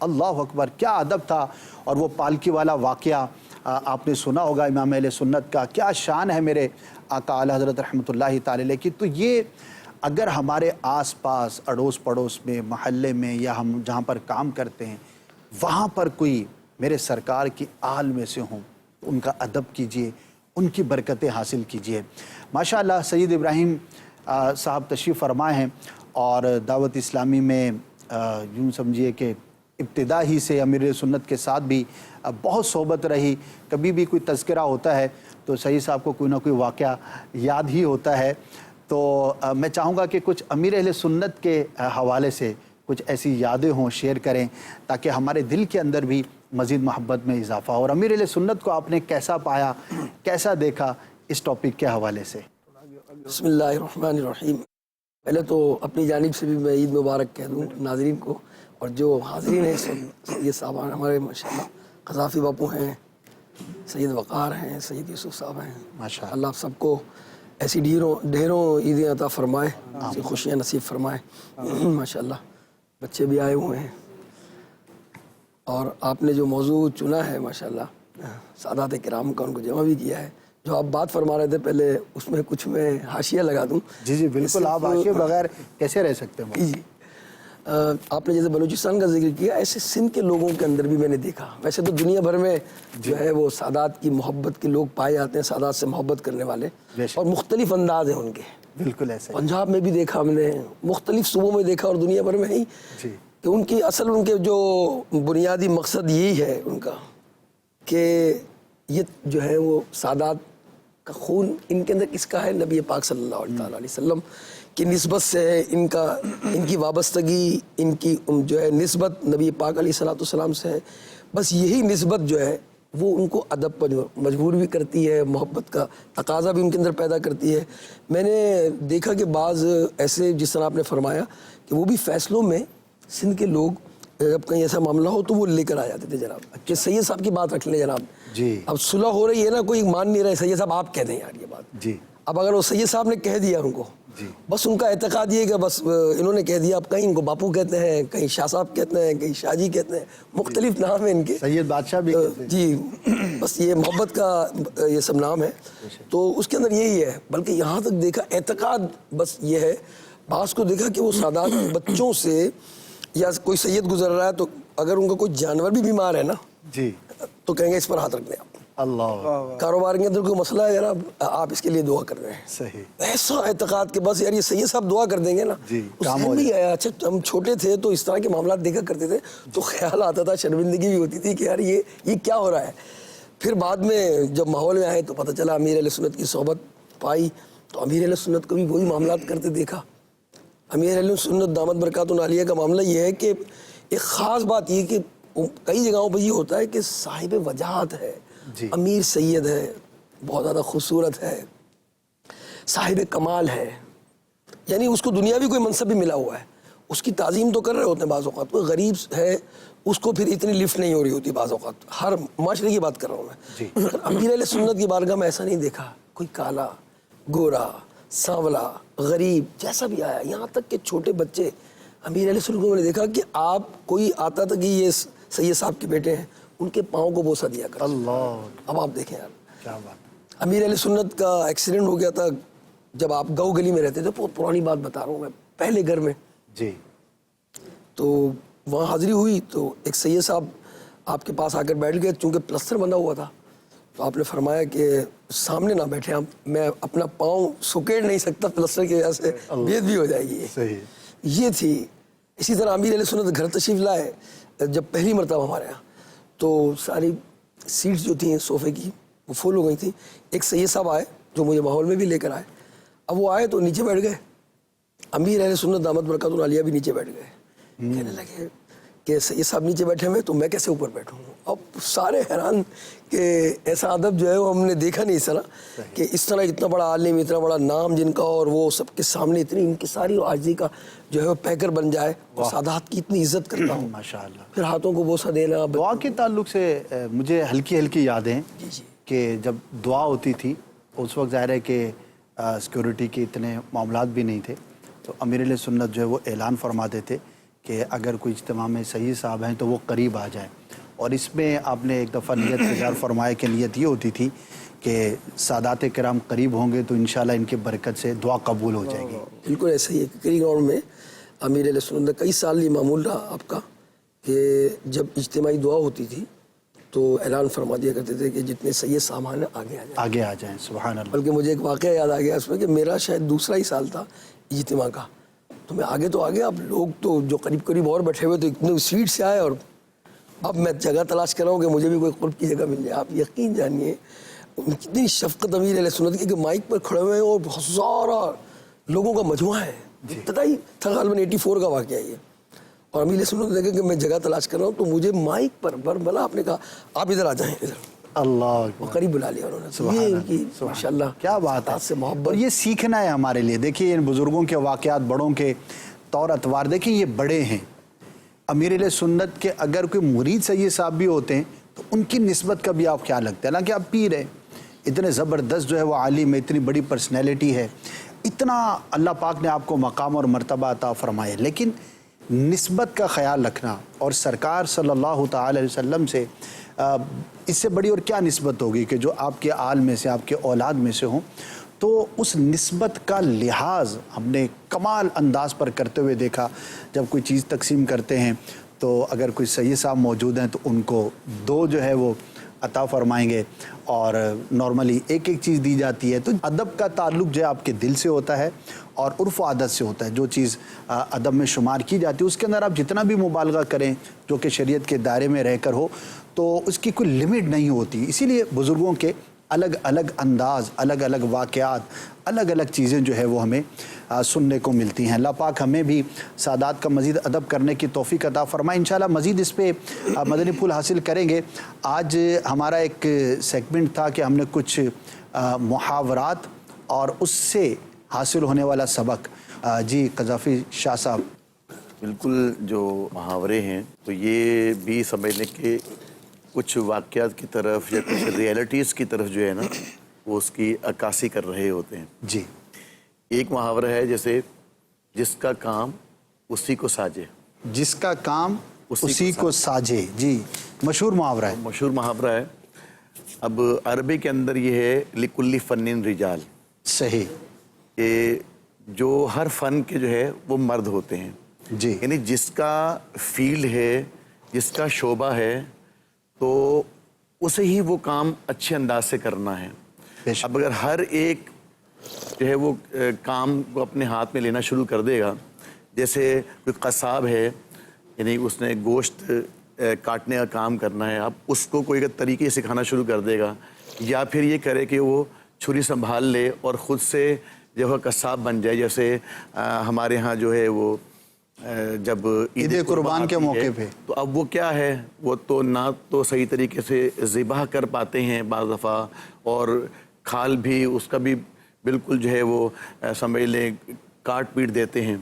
اللہ اکبر، کیا ادب تھا. اور وہ پالکی والا واقعہ آپ نے سنا ہوگا امام اہل سنت کا، کیا شان ہے میرے آقا اعلیٰ حضرت رحمۃ اللہ تعالی علیہ کی. تو یہ اگر ہمارے آس پاس اڑوس پڑوس میں، محلے میں، یا ہم جہاں پر کام کرتے ہیں وہاں پر کوئی میرے سرکار کی آل میں سے ہوں، ان کا ادب کیجئے، ان کی برکتیں حاصل کیجئے. ماشاءاللہ سید ابراہیم صاحب تشریف فرمائے ہیں، اور دعوت اسلامی میں یوں سمجھیے کہ ابتدا ہی سے امیر سنت کے ساتھ بھی بہت صحبت رہی. کبھی بھی کوئی تذکرہ ہوتا ہے تو سید صاحب کو کوئی نہ کوئی واقعہ یاد ہی ہوتا ہے. تو میں چاہوں گا کہ کچھ امیر اہل سنت کے حوالے سے کچھ ایسی یادیں ہوں، شیئر کریں تاکہ ہمارے دل کے اندر بھی مزید محبت میں اضافہ ہو. اور امیر اہل سنت کو آپ نے کیسا پایا، کیسا دیکھا، اس ٹاپک کے حوالے سے. بسم اللہ الرحمن الرحیم. پہلے تو اپنی جانب سے بھی میں عید مبارک کہہ دوں ناظرین کو، اور جو حاضرین ہیں سید صاحب ہمارے ماشاءاللہ قذافی باپو ہیں، سید وقار ہیں، سید یوسف صاحب ہیں. ماشاءاللہ اللہ آپ سب کو ایسی ڈھیروں عیدیں عطا فرمائے، ایسی خوشیاں نصیب فرمائے. ماشاءاللہ بچے بھی آئے ہوئے ہیں، اور آپ نے جو موضوع چنا ہے ماشاءاللہ سادات کرام کا، ان کو جمع بھی کیا ہے. جو آپ بات فرما رہے تھے پہلے، اس میں کچھ میں حاشیہ لگا دوں. جی جی بالکل، آپ حاشیے بغیر کیسے رہ سکتے ہیں. جی آپ نے جیسے بلوچستان کا ذکر کیا، ایسے سندھ کے لوگوں کے اندر بھی میں نے دیکھا. ویسے تو دنیا بھر میں جو ہے وہ سادات کی محبت کے لوگ پائے جاتے ہیں، سادات سے محبت کرنے والے، اور مختلف انداز ہیں ان کے. بالکل ایسا ہی. پنجاب میں بھی دیکھا ہم نے، مختلف صوبوں میں دیکھا، اور دنیا بھر میں ہی جی کہ ان کی اصل، ان کے جو بنیادی مقصد یہی ہے ان کا کہ یہ جو ہے وہ سادات کا خون ان کے اندر کس کا ہے؟ نبی پاک صلی اللہ علیہ وسلم کی نسبت سے ہے. ان کی وابستگی، ان کی جو ہے نسبت نبی پاک علیہ السلام سے ہے. بس یہی نسبت جو ہے وہ ان کو ادب پر مجبور بھی کرتی ہے، محبت کا تقاضا بھی ان کے اندر پیدا کرتی ہے. میں نے دیکھا کہ بعض ایسے، جس طرح آپ نے فرمایا کہ وہ بھی فیصلوں میں سندھ کے لوگ جب کہیں ایسا معاملہ ہو تو وہ لے کر آ جاتے تھے جناب کہ سید صاحب کی بات رکھ لیں جناب. جی اب صلح ہو رہی ہے نا، کوئی مان نہیں رہے، سید صاحب آپ کہہ دیں یار یہ بات. جی اب اگر وہ سید صاحب نے کہہ دیا ان کو، بس ان کا اعتقاد یہ کہ بس انہوں نے کہہ دیا. اب کہیں ان کو باپو کہتے ہیں، کہیں شاہ صاحب کہتے ہیں، کہیں شاہ جی کہتے ہیں، مختلف نام ہیں ان کے. سید بادشاہ بھی کہتے ہیں. جی بس یہ محبت کا یہ سب نام ہے. تو اس کے اندر یہی ہے. بلکہ یہاں تک دیکھا اعتقاد بس یہ ہے. بعض کو دیکھا کہ وہ سادات بچوں سے، یا کوئی سید گزر رہا ہے تو اگر ان کا کوئی جانور بھی بیمار ہے نا جی تو کہیں گے اس پر ہاتھ رکھ دیں آپ. اللہ، کاروبار کے اندر کوئی مسئلہ ہے جناب، آپ اس کے لیے دعا کر رہے ہیں. صحیح. ایسا اعتقاد کہ بس یار یہ سید صاحب دعا کر دیں گے نا. جی، اس کام ذہن ہو میں جائے. آیا. اچھا ہم چھوٹے تھے تو اس طرح کے معاملات دیکھا کرتے تھے تو خیال آتا تھا، شرمندگی بھی ہوتی تھی کہ یار یہ کیا ہو رہا ہے. پھر بعد میں جب ماحول میں آئے تو پتہ چلا، امیر اہل سنت کی صحبت پائی تو امیر اہل سنت کو بھی وہی معاملات کرتے دیکھا. امیر اہل سنت دامت برکاتہ عالیہ کا معاملہ یہ ہے کہ ایک خاص بات یہ کہ کئی جگہوں پر یہ ہوتا ہے کہ صاحب وجاہت ہے، جی. امیر سید ہے، بہت زیادہ خوبصورت ہے، صاحب کمال ہے، یعنی اس کو دنیاوی کوئی منصب بھی ملا ہوا ہے، اس کی تعظیم تو کر رہے ہوتے ہیں بعض اوقات. کوئی غریب ہے اس کو پھر اتنی لفٹ نہیں ہو رہی ہوتی بعض اوقات. ہر معاشرے کی بات کر رہا ہوں میں. امیر علیہ سنت کی بارگاہ میں ایسا نہیں دیکھا. کوئی کالا، گورا، سانولا، غریب جیسا بھی آیا، یہاں تک کہ چھوٹے بچے امیر علیہ سنت کو میں نے دیکھا کہ آپ کوئی آتا تھا کہ یہ سید صاحب کے بیٹے ہیں، ان کے پاؤں کو بوسہ دیا کرتے. اللہ، اب آپ دیکھیں یار، کیا بات. امیر علیہ سنت کا ایکسیڈنٹ ہو گیا تھا جب آپ گاؤں گلی میں رہتے تھے. بہت پرانی بات بتا رہا ہوں میں، پہلے گھر میں. جی تو وہاں حاضری ہوئی تو ایک سید صاحب آپ کے پاس آ کر بیٹھ گئے. چونکہ پلستر بندھا ہوا تھا تو آپ نے فرمایا کہ سامنے نہ بیٹھے آپ، میں اپنا پاؤں سکیڑ نہیں سکتا پلستر کی وجہ سے، بید بھی ہو جائے گی. صحیح. یہ تھی. اسی طرح امیر علیہ سنت گھر تشریف لائے جب پہلی مرتبہ ہمارے یہاں، تو ساری سیٹس جو تھیں صوفے کی وہ فل ہو گئی تھیں. ایک سید صاحب آئے جو مجھے ماحول میں بھی لے کر آئے. اب وہ آئے تو نیچے بیٹھ گئے. امیر اہل سنت دامت برکاتہ عالیہ بھی نیچے بیٹھ گئے. کہنے لگے کہ سید صاحب نیچے بیٹھے ہوئے تو میں کیسے اوپر بیٹھوں. اب سارے حیران کہ ایسا ادب جو ہے وہ ہم نے دیکھا نہیں اس طرح، کہ اس طرح اتنا بڑا عالم، اتنا بڑا نام جن کا، اور وہ سب کے سامنے اتنی انکساری اور عاجزی کا جو ہے وہ پیکر بن جائے. اور سادات کی اتنی عزت کرتا ہوں ماشاءاللہ. پھر ہاتھوں کو بوسہ دینا. دعا کے تعلق سے مجھے ہلکی ہلکی یادیں کہ جب دعا ہوتی تھی اس وقت ظاہر ہے کہ سیکیورٹی کے اتنے معاملات بھی نہیں تھے، تو امیر علیہ سنت جو ہے وہ اعلان فرماتے تھے کہ اگر کوئی اجتماع میں سید صاحب ہیں تو وہ قریب آ جائیں، اور اس میں آپ نے ایک دفعہ نیت اظہار فرمایا کہ نیت یہ ہوتی تھی کہ سادات کرام قریب ہوں گے تو انشاءاللہ ان کی برکت سے دعا قبول ہو جائے گی۔ بالکل ایسا ہی ہے کہ کئی گراؤنڈ میں امیر علیہ سنت کئی سال یہ معمول رہا آپ کا کہ جب اجتماعی دعا ہوتی تھی تو اعلان فرما دیا کرتے تھے کہ جتنے سید سامان ہیں آگے آ جائیں۔ سبحان اللہ۔ بلکہ مجھے ایک واقعہ یاد آ گیا اس میں کہ میرا شاید دوسرا ہی سال تھا اجتماع کا، تو میں آگے تو آگے، اب لوگ تو جو قریب قریب اور بیٹھے ہوئے تو اتنے سیٹ سے آئے، اور اب میں جگہ تلاش کر رہا ہوں کہ مجھے بھی کوئی قرب کی جگہ مل جائے۔ آپ یقین جانیے کتنی شفقت امیر علیہ سنت کی کہ مائک پر کھڑے ہوئے ہیں اور بہت سارا لوگوں کا مجموعہ ہے، ابتدائی تھا غالباً 84 کا واقعہ یہ، اور امیر علیہ سنت نے کہا کہ میں جگہ تلاش کر رہا ہوں، تو مجھے مائک پر بربلا آپ نے کہا آپ ادھر آ جائیں، ادھر اللہ وہ قریب بلا لیا انہوں نے۔ سبحان یہ اللہ، ان کی سبحان ماشاءاللہ کیا بات ہے، سے محبت، اور یہ سیکھنا ہے ہمارے لیے۔ دیکھیے ان بزرگوں کے واقعات، بڑوں کے طور اتوار دیکھیں، یہ بڑے ہیں۔ امیر علیہ سنت کے اگر کوئی مرید سید صاحب بھی ہوتے ہیں تو ان کی نسبت کا بھی آپ خیال رکھتے ہیں، حالانکہ آپ پیر ہیں، اتنے زبردست جو ہے وہ عالم ہے، اتنی بڑی پرسنالٹی ہے، اتنا اللہ پاک نے آپ کو مقام اور مرتبہ عطا فرمایا، لیکن نسبت کا خیال رکھنا، اور سرکار صلی اللہ تعالی علیہ وسلم سے اس سے بڑی اور کیا نسبت ہوگی کہ جو آپ کے آل میں سے، آپ کے اولاد میں سے ہوں، تو اس نسبت کا لحاظ ہم نے کمال انداز پر کرتے ہوئے دیکھا۔ جب کوئی چیز تقسیم کرتے ہیں تو اگر کوئی سید صاحب موجود ہیں تو ان کو 2 جو ہے وہ عطا فرمائیں گے، اور نارملی ایک چیز دی جاتی ہے۔ تو ادب کا تعلق جو ہے آپ کے دل سے ہوتا ہے اور عرف و عادت سے ہوتا ہے۔ جو چیز ادب میں شمار کی جاتی ہے اس کے اندر آپ جتنا بھی مبالغہ کریں جو کہ شریعت کے دائرے میں رہ کر ہو تو اس کی کوئی لمٹ نہیں ہوتی۔ اسی لیے بزرگوں کے الگ الگ انداز، الگ الگ واقعات، الگ الگ چیزیں جو ہے وہ ہمیں سننے کو ملتی ہیں۔ اللہ پاک ہمیں بھی سادات کا مزید ادب کرنے کی توفیق عطا فرمائے۔ انشاءاللہ مزید اس پہ مدنی پھول حاصل کریں گے۔ آج ہمارا ایک سیگمنٹ تھا کہ ہم نے کچھ محاورات اور اس سے حاصل ہونے والا سبق۔ جی قذافی شاہ صاحب۔ بالکل، جو محاورے ہیں تو یہ بھی سمجھنے کے کچھ واقعات کی طرف یا کچھ ریئلٹیز کی طرف جو ہے نا وہ اس کی عکاسی کر رہے ہوتے ہیں۔ جی، ایک محاورہ ہے جیسے جس کا کام اسی کو ساجے، جس کا کام اسی کو ساجے۔ جی، مشہور محاورہ ہے، مشہور محاورہ ہے۔ اب عربی کے اندر یہ ہے لکل فن رجال، صحیح، کہ جو ہر فن کے جو ہے وہ مرد ہوتے ہیں۔ جی، یعنی جس کا فیلڈ ہے، جس کا شعبہ ہے، تو اسے ہی وہ کام اچھے انداز سے کرنا ہے۔ اب اگر ہر ایک جو ہے وہ کام کو اپنے ہاتھ میں لینا شروع کر دے گا، جیسے کوئی قصاب ہے، یعنی اس نے گوشت کاٹنے کا کام کرنا ہے، اب اس کو کوئی طریقے سکھانا شروع کر دے گا، یا پھر یہ کرے کہ وہ چھری سنبھال لے اور خود سے جو ہے قصاب بن جائے۔ جیسے ہمارے ہاں جو ہے وہ جب عید قربان کے موقع پہ تو اب وہ کیا ہے، وہ تو نہ تو صحیح طریقے سے ذبح کر پاتے ہیں بعض دفعہ، اور کھال بھی اس کا بھی بالکل جو ہے وہ سمجھ لیں کاٹ پیٹ دیتے ہیں،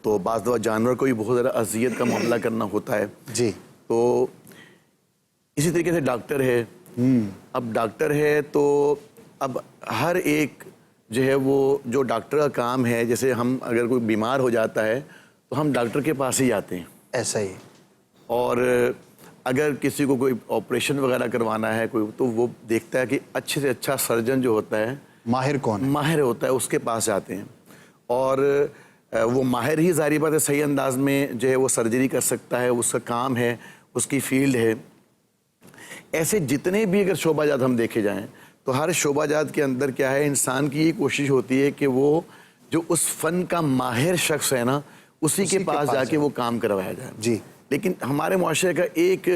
تو بعض دفعہ جانور کو بھی بہت زیادہ اذیت کا معاملہ کرنا ہوتا ہے۔ جی، تو اسی طریقے سے ڈاکٹر ہے، اب ڈاکٹر ہے تو اب ہر ایک جو ہے وہ جو ڈاکٹر کا کام ہے، جیسے ہم اگر کوئی بیمار ہو جاتا ہے تو ہم ڈاکٹر کے پاس ہی جاتے ہیں، ایسا ہی، اور اگر کسی کو کوئی آپریشن وغیرہ کروانا ہے کوئی، تو وہ دیکھتا ہے کہ اچھے سے اچھا سرجن جو ہوتا ہے، ماہر کون ہے، ماہر ہوتا ہے، اس کے پاس جاتے ہیں، اور وہ ماہر ہی ظاہری بات ہے صحیح انداز میں جو ہے وہ سرجری کر سکتا ہے، اس کا کام ہے، اس کی فیلڈ ہے۔ ایسے جتنے بھی اگر شعبہ جات ہم دیکھے جائیں تو ہر شعبہ جات کے اندر کیا ہے، انسان کی یہ کوشش ہوتی ہے کہ وہ جو اس فن کا ماہر شخص ہے نا اسی کے پاس جا کے وہ کام کروایا جائے۔ جی، لیکن ہمارے معاشرے کا ایک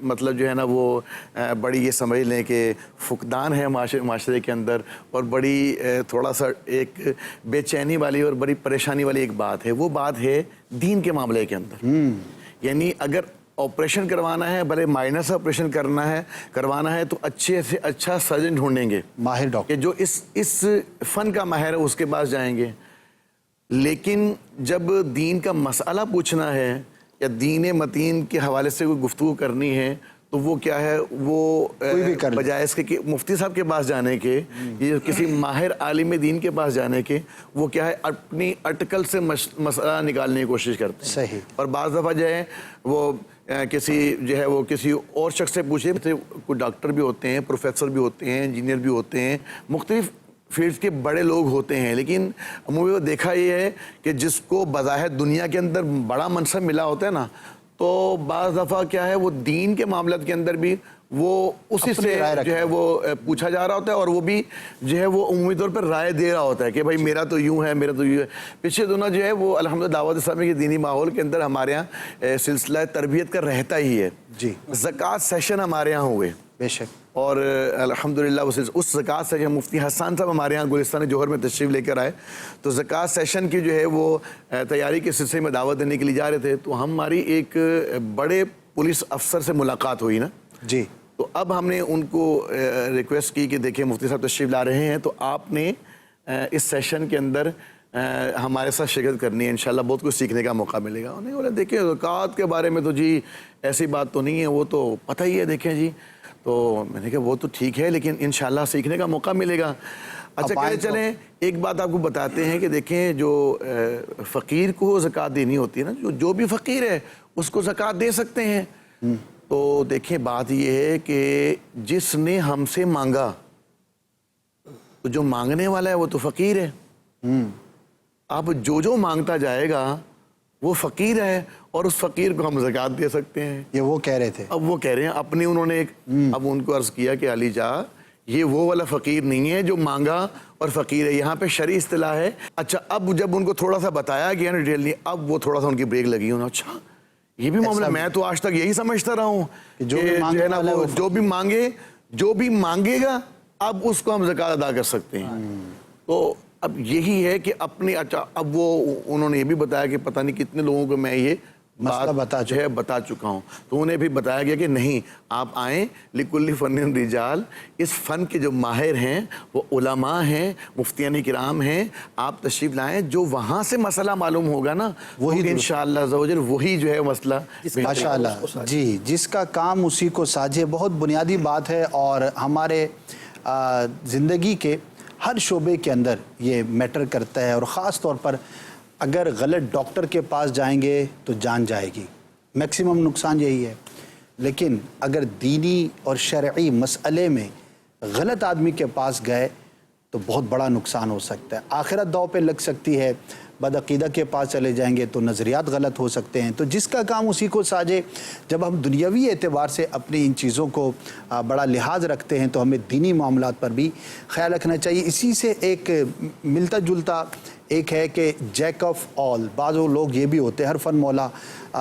مطلب جو ہے نا وہ بڑی یہ سمجھ لیں کہ فقدان ہے معاشرے کے اندر، اور بڑی تھوڑا سا ایک بے چینی والی اور بڑی پریشانی والی ایک بات ہے، وہ بات ہے دین کے معاملے کے اندر۔ یعنی اگر آپریشن کروانا ہے، بھلے مائنر سے آپریشن کروانا ہے تو اچھے سے اچھا سرجن ڈھونڈیں گے، ماہر ڈاکٹر، کہ جو اس فن کا ماہر ہے اس کے پاس جائیں گے۔ لیکن جب دین کا مسئلہ پوچھنا ہے یا دین متین کے حوالے سے کوئی گفتگو کرنی ہے تو وہ کیا ہے وہ بجائے اس کے کہ مفتی صاحب کے پاس جانے کے یا کسی ماہر عالم دین کے پاس جانے کے وہ کیا ہے اپنی اٹکل سے مسئلہ نکالنے کی کوشش کرتے ہیں. صحیح. اور بعض دفعہ جو ہے وہ کسی جو ہے وہ کسی اور شخص سے پوچھے. کوئی ڈاکٹر بھی ہوتے ہیں, پروفیسر بھی ہوتے ہیں, انجینئر بھی ہوتے ہیں, مختلف فیلڈز کے بڑے لوگ ہوتے ہیں, لیکن عموماً دیکھا یہ ہے کہ جس کو بظاہر دنیا کے اندر بڑا منصب ملا ہوتا ہے نا, تو بعض دفعہ کیا ہے وہ دین کے معاملات کے اندر بھی وہ اسی سے جو ہے وہ پوچھا جا رہا ہوتا ہے, اور وہ بھی جو ہے وہ عمومی طور پر رائے دے رہا ہوتا ہے کہ بھائی میرا تو یوں ہے, میرا تو یوں ہے. پچھلے دنوں جو ہے وہ الحمدللہ دعوت اسلامی کے دینی ماحول کے اندر ہمارے یہاں سلسلہ تربیت کا رہتا ہی ہے. جی. زکوٰۃ سیشن ہمارے یہاں ہوئے. بے شک. اور الحمدللہ اس زکوٰۃ سیشن مفتی حسان صاحب ہمارے یہاں گلستان جوہر میں تشریف لے کر آئے, تو زکوٰۃ سیشن کی جو ہے وہ تیاری کے سلسلے میں دعوت دینے کے لیے جا رہے تھے, تو ہماری ایک بڑے پولیس افسر سے ملاقات ہوئی نا. جی. تو اب ہم نے ان کو ریکویسٹ کی کہ دیکھیں مفتی صاحب تشریف لا رہے ہیں, تو آپ نے اس سیشن کے اندر ہمارے ساتھ شرکت کرنی ہے, انشاءاللہ بہت کچھ سیکھنے کا موقع ملے گا. انہوں نے بولا دیکھیں زکوٰۃ کے بارے میں تو جی ایسی بات تو نہیں ہے, وہ تو پتہ ہی ہے دیکھیں جی. تو میں نے کہا وہ تو ٹھیک ہے لیکن انشاءاللہ سیکھنے کا موقع ملے گا. اچھا کہتے چلیں ایک بات آپ کو بتاتے ہیں کہ دیکھیں جو فقیر کو زکوٰۃ دینی ہوتی ہے نا, جو بھی فقیر ہے اس کو زکوٰۃ دے سکتے ہیں. تو دیکھیں بات یہ ہے کہ جس نے ہم سے مانگا, تو جو مانگنے والا ہے وہ تو فقیر ہے. اب جو مانگتا جائے گا وہ فقیر ہے, اور اس فقیر کو ہم زکوٰۃ دے سکتے ہیں. یہ وہ کہہ رہے تھے. اب وہ کہہ رہے ہیں اپنی انہوں نے اب ان کو عرض کیا کہ علی جا یہ وہ والا فقیر نہیں ہے جو مانگا اور فقیر ہے, یہاں پہ شرعی اصطلاح ہے. اچھا اب جب ان کو تھوڑا سا بتایا گیا نا ڈیٹیل, اب وہ تھوڑا سا ان کی بریک لگی. انہوں نے اچھا یہ بھی معاملہ, میں تو آج تک یہی سمجھتا رہا ہوں کہ جو بھی مانگے گا اب اس کو ہم زکوٰۃ ادا کر سکتے ہیں. تو اب یہی ہے کہ اپنے اچھا اب وہ انہوں نے یہ بھی بتایا کہ پتہ نہیں کتنے لوگوں کو میں یہ بات جو ہے بتا چکا ہوں, تو انہیں بھی بتایا گیا کہ نہیں آپ آئیں, لکل فن رجال, اس فن کے جو ماہر ہیں وہ علماء ہیں, مفتیان کرام ہیں, آپ تشریف لائیں, جو وہاں سے مسئلہ معلوم ہوگا نا وہی انشاءاللہ عز و جل وہی جو ہے مسئلہ ماشاءاللہ. جی, جس کا کام اسی کو ساجے, بہت بنیادی بات ہے, اور ہمارے زندگی کے ہر شعبے کے اندر یہ میٹر کرتا ہے. اور خاص طور پر اگر غلط ڈاکٹر کے پاس جائیں گے تو جان جائے گی, میکسیمم نقصان یہی ہے. لیکن اگر دینی اور شرعی مسئلے میں غلط آدمی کے پاس گئے تو بہت بڑا نقصان ہو سکتا ہے, آخرت داؤ پہ لگ سکتی ہے. بدعقیدہ کے پاس چلے جائیں گے تو نظریات غلط ہو سکتے ہیں. تو جس کا کام اسی کو ساجے. جب ہم دنیاوی اعتبار سے اپنی ان چیزوں کو بڑا لحاظ رکھتے ہیں تو ہمیں دینی معاملات پر بھی خیال رکھنا چاہیے. اسی سے ایک ملتا جلتا ایک ہے کہ جیک آف آل, بعض لوگ یہ بھی ہوتے ہیں ہر فن مولا,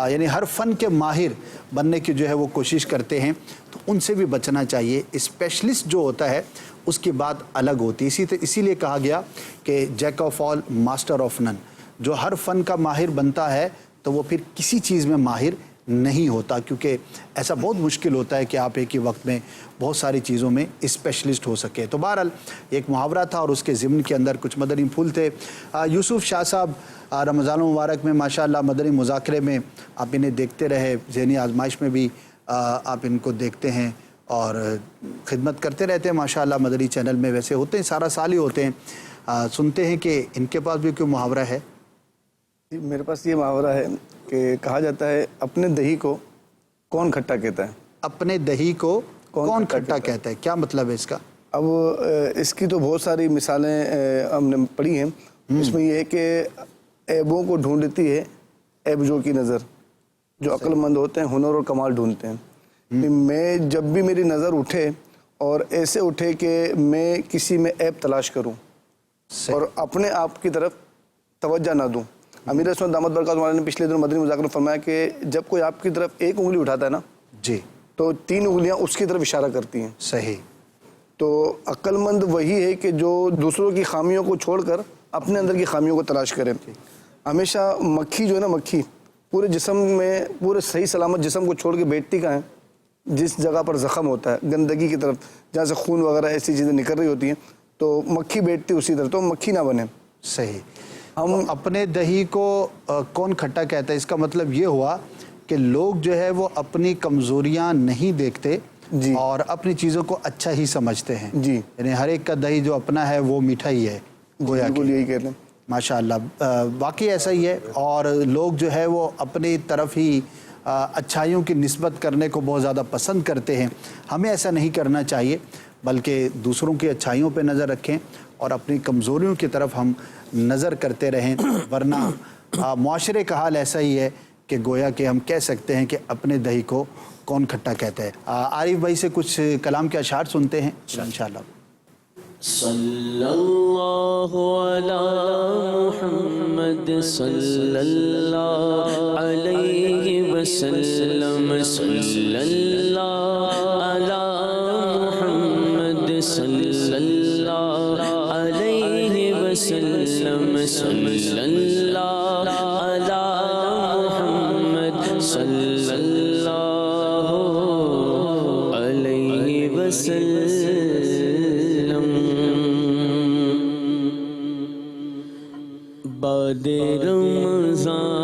یعنی ہر فن کے ماہر بننے کی جو ہے وہ کوشش کرتے ہیں, تو ان سے بھی بچنا چاہیے. اسپیشلسٹ جو ہوتا ہے اس کی بات الگ ہوتی ہے. اسی لیے کہا گیا کہ Jack of all master of none, جو ہر فن کا ماہر بنتا ہے تو وہ پھر کسی چیز میں ماہر نہیں ہوتا, کیونکہ ایسا بہت مشکل ہوتا ہے کہ آپ ایک ہی وقت میں بہت ساری چیزوں میں اسپیشلسٹ ہو سکے. تو بہرحال ایک محاورہ تھا اور اس کے ضمن کے اندر کچھ مدنی پھول تھے. یوسف شاہ صاحب رمضان المبارک میں ماشاءاللہ مدنی مذاکرے میں آپ انہیں دیکھتے رہے, ذہنی آزمائش میں بھی آپ ان کو دیکھتے ہیں اور خدمت کرتے رہتے ہیں ماشاءاللہ مدنی چینل میں. ویسے ہوتے ہیں سارا سال ہی ہوتے ہیں, سنتے ہیں کہ ان کے پاس بھی کوئی محاورہ ہے. میرے پاس یہ محاورہ ہے کہ کہا جاتا ہے اپنے دہی کو کون کھٹا کہتا ہے. اپنے دہی کو کون کھٹا کہتا ہے, کیا مطلب ہے اس کا؟ اب اس کی تو بہت ساری مثالیں ہم نے پڑھی ہیں. اس میں یہ ہے کہ عیبوں کو ڈھونڈتی ہے عیبجو کی نظر. جو عقل مند ہوتے ہیں ہنر اور کمال ڈھونڈتے ہیں. میں جب بھی میری نظر اٹھے اور ایسے اٹھے کہ میں کسی میں عیب تلاش کروں اور اپنے آپ کی طرف توجہ نہ دوں. امیر عثمان دامت برکاتہ نے پچھلے دنوں مدنی مذاکرے میں فرمایا کہ جب کوئی آپ کی طرف ایک انگلی اٹھاتا ہے نا جی تو 3 انگلیاں اس کی طرف اشارہ کرتی ہیں. صحیح. تو عقل مند وہی ہے کہ جو دوسروں کی خامیوں کو چھوڑ کر اپنے اندر کی خامیوں کو تلاش کرے. ہمیشہ مکھی جو ہے نا, مکھی پورے جسم میں پورے صحیح سلامت جسم کو چھوڑ کے بیٹھتی کہاں ہے؟ جس جگہ پر زخم ہوتا ہے, گندگی کی طرف, جہاں سے خون وغیرہ ایسی چیزیں نکل رہی ہوتی ہیں, تو مکھی بیٹھتی اسی طرف. تو مکھی نہ بنے. صحیح. ہم اپنے دہی کو کون کھٹا کہتا ہے, اس کا مطلب یہ ہوا کہ لوگ جو ہے وہ اپنی کمزوریاں نہیں دیکھتے اور اپنی چیزوں کو اچھا ہی سمجھتے ہیں. یعنی ہر ایک کا دہی جو اپنا ہے وہ میٹھا ہی ہے گویا کہ. یہی کہتے ہیں. ماشاء اللہ واقعی ایسا ہی ہے. اور لوگ جو ہے وہ اپنی طرف ہی اچھائیوں کی نسبت کرنے کو بہت زیادہ پسند کرتے ہیں. ہمیں ایسا نہیں کرنا چاہیے بلکہ دوسروں کی اچھائیوں پہ نظر رکھیں اور اپنی کمزوریوں کی طرف ہم نظر کرتے رہیں. ورنہ معاشرے کا حال ایسا ہی ہے کہ گویا کہ ہم کہہ سکتے ہیں کہ اپنے دہی کو کون کھٹا کہتا ہے. عارف بھائی سے کچھ کلام کے اشعار سنتے ہیں انشاءاللہ. صلی اللہ علی محمد صلی اللہ علیہ وسلم صلی اللہ علی محمد صلی اللہ علیہ وسلم صلی اللہ علی محمد صلی اللہ علیہ وسلم. بعد رمضان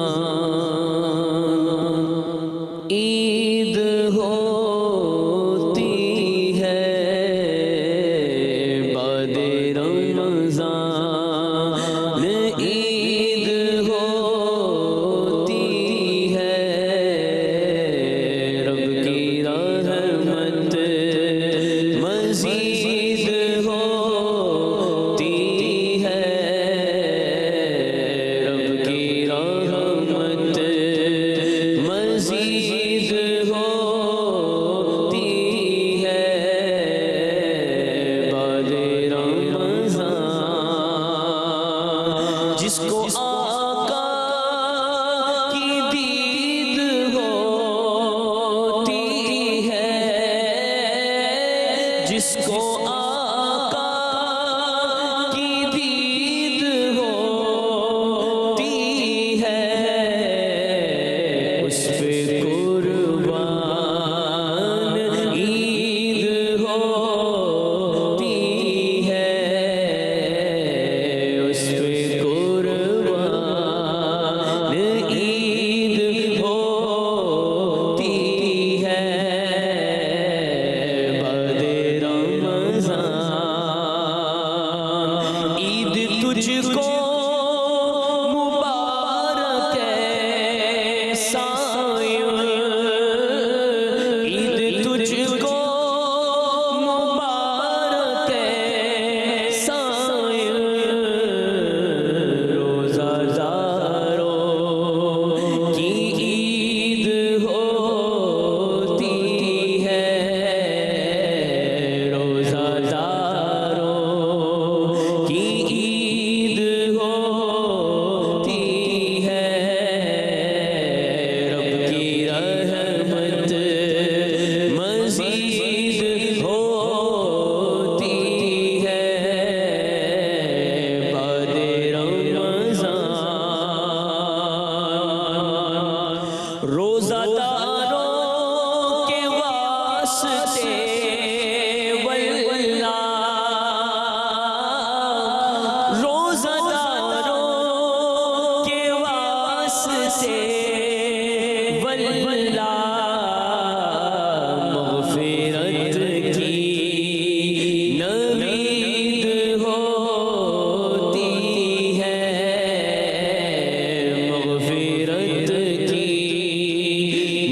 عید ہوتی ہے. بعد رمضان عید ہوتی ہے. رب کی رحمت مزید ہوتی ہے. جس کو آقا کی دید ہوتی ہے. جس کو آقا کی دید ہوتی ہے اس پہ قربان عید ہوتی ہے. اس پہ تجھ کو مبارک ہے سائن. عید تجھ کو مبارک ہے سائن. روزہ داروں کی عید ہوتی ہے. روزہ داروں کی عید ہوتی ہے. رب کی رحمت مزید ہوتی ہے. بعد رمضان روزہ داروں کے واسطے واللہ. روزہ داروں کے واسطے واللہ. مغفرت کی نوید ہوتی ہے. مغفرت کی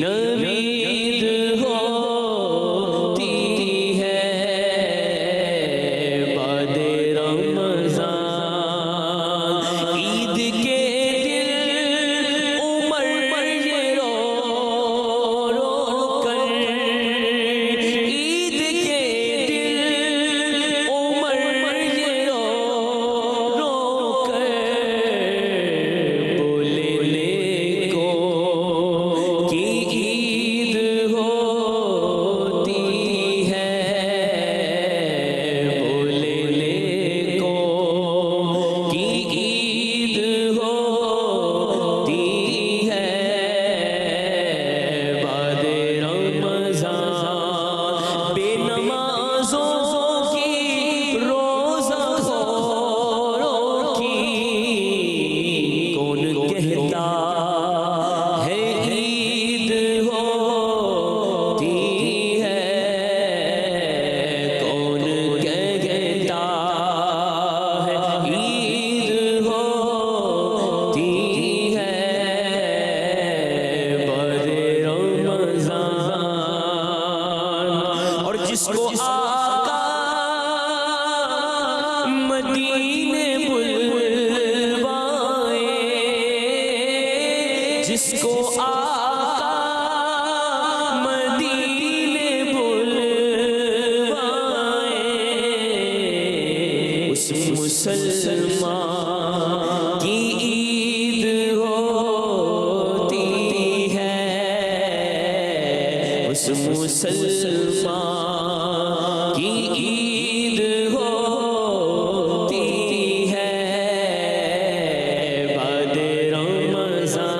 نوید ہوتی جس کو آقا مدینے بلوائے، جس کو آقا مدینے بلوائے، اس مسلمان کی عید ہوتی ہے، اس مسلمان کی عید ہوتی ہے، بعد رمضان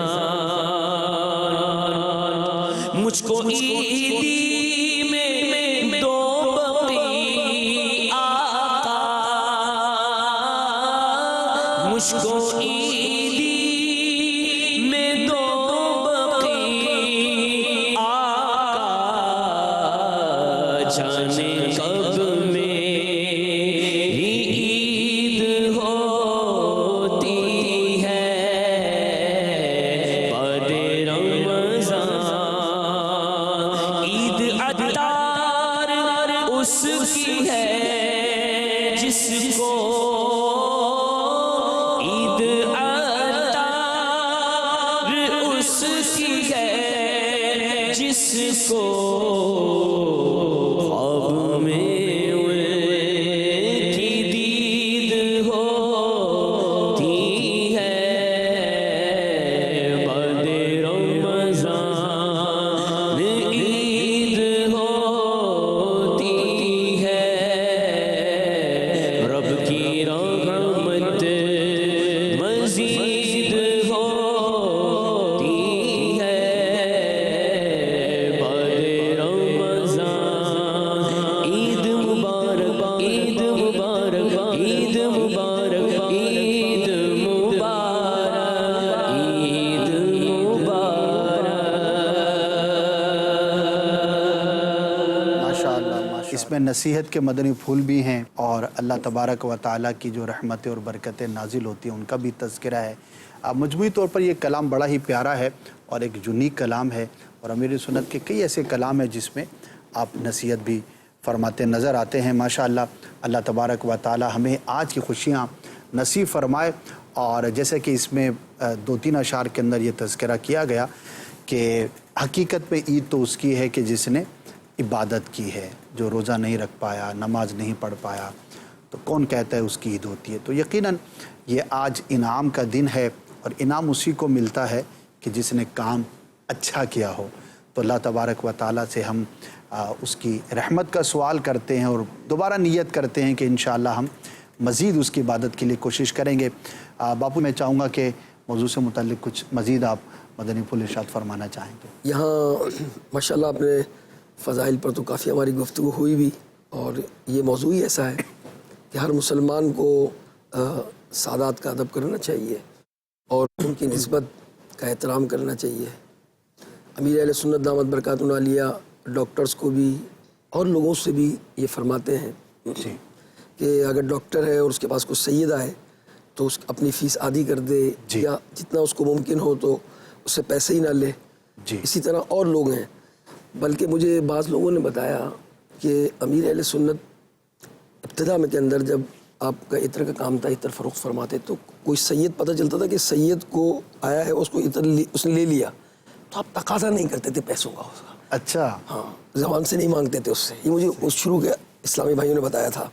مجھ کو عیدی میں دو بقی آقا، مجھ کو عیدی میں دو بقی آقا، جانے کب میری عید ہوتی ہے، بعد رمضان عید عطار اس کی ہے جس کو، عید عطار اس کی ہے جس کو خواب میں ان کی دید ہوتی ہے، بعد رمضان عید ہوتی ہے، رب کی رحمت مزید ہوتی ہے، بعد رمضان عید مبارک، عید مبارک، عید مبارک، عید مبارک، عید مبارک۔ ماشاءاللہ اس میں نصیحت کے مدنی پھول بھی ہیں، اور اللہ تبارک و تعالیٰ کی جو رحمتیں اور برکتیں نازل ہوتی ہیں ان کا بھی تذکرہ ہے۔ مجموعی طور پر یہ کلام بڑا ہی پیارا ہے اور ایک یونیک کلام ہے، اور امیر سنت کے کئی ایسے کلام ہیں جس میں آپ نصیحت بھی فرماتے نظر آتے ہیں۔ ماشاءاللہ اللہ تبارک و تعالیٰ ہمیں آج کی خوشیاں نصیب فرمائے، اور جیسے کہ اس میں دو تین اشعار کے اندر یہ تذکرہ کیا گیا کہ حقیقت میں عید تو اس کی ہے کہ جس نے عبادت کی ہے، جو روزہ نہیں رکھ پایا، نماز نہیں پڑھ پایا، تو کون کہتا ہے اس کی عید ہوتی ہے؟ تو یقیناً یہ آج انعام کا دن ہے، اور انعام اسی کو ملتا ہے کہ جس نے کام اچھا کیا ہو۔ تو اللہ تبارک و تعالیٰ سے ہم اس کی رحمت کا سوال کرتے ہیں، اور دوبارہ نیت کرتے ہیں کہ انشاءاللہ ہم مزید اس کی عبادت کے لیے کوشش کریں گے۔ باپو میں چاہوں گا کہ موضوع سے متعلق کچھ مزید آپ مدنی پھول ارشاد فرمانا چاہیں تو۔ یہاں ماشاءاللہ اپنے فضائل پر تو کافی ہماری گفتگو ہوئی بھی، اور یہ موضوع ہی ایسا ہے کہ ہر مسلمان کو سادات کا ادب کرنا چاہیے اور ان کی نسبت کا احترام کرنا چاہیے۔ امیر اہل سنت دامت برکاتہ عالیہ ڈاکٹرز کو بھی اور لوگوں سے بھی یہ فرماتے ہیں کہ اگر ڈاکٹر ہے اور اس کے پاس کوئی سیدہ ہے تو اس اپنی فیس آدھی کر دے، یا جتنا اس کو ممکن ہو تو اس سے پیسے ہی نہ لے۔ اسی طرح اور لوگ ہیں، بلکہ مجھے بعض لوگوں نے بتایا کہ امیر اہل سنت ابتدا میں کے اندر جب آپ کا عطر کا کام تھا، عطر فروخت فرماتے، تو کوئی سید پتہ چلتا تھا کہ سید کو آیا ہے، اس کو عطر اس نے لے لیا، تو آپ تقاضا نہیں کرتے تھے پیسوں کا اس کا۔ اچھا، ہاں، زبان سے نہیں مانگتے تھے اس سے۔ یہ مجھے اس شروع کے اسلامی بھائیوں نے بتایا تھا،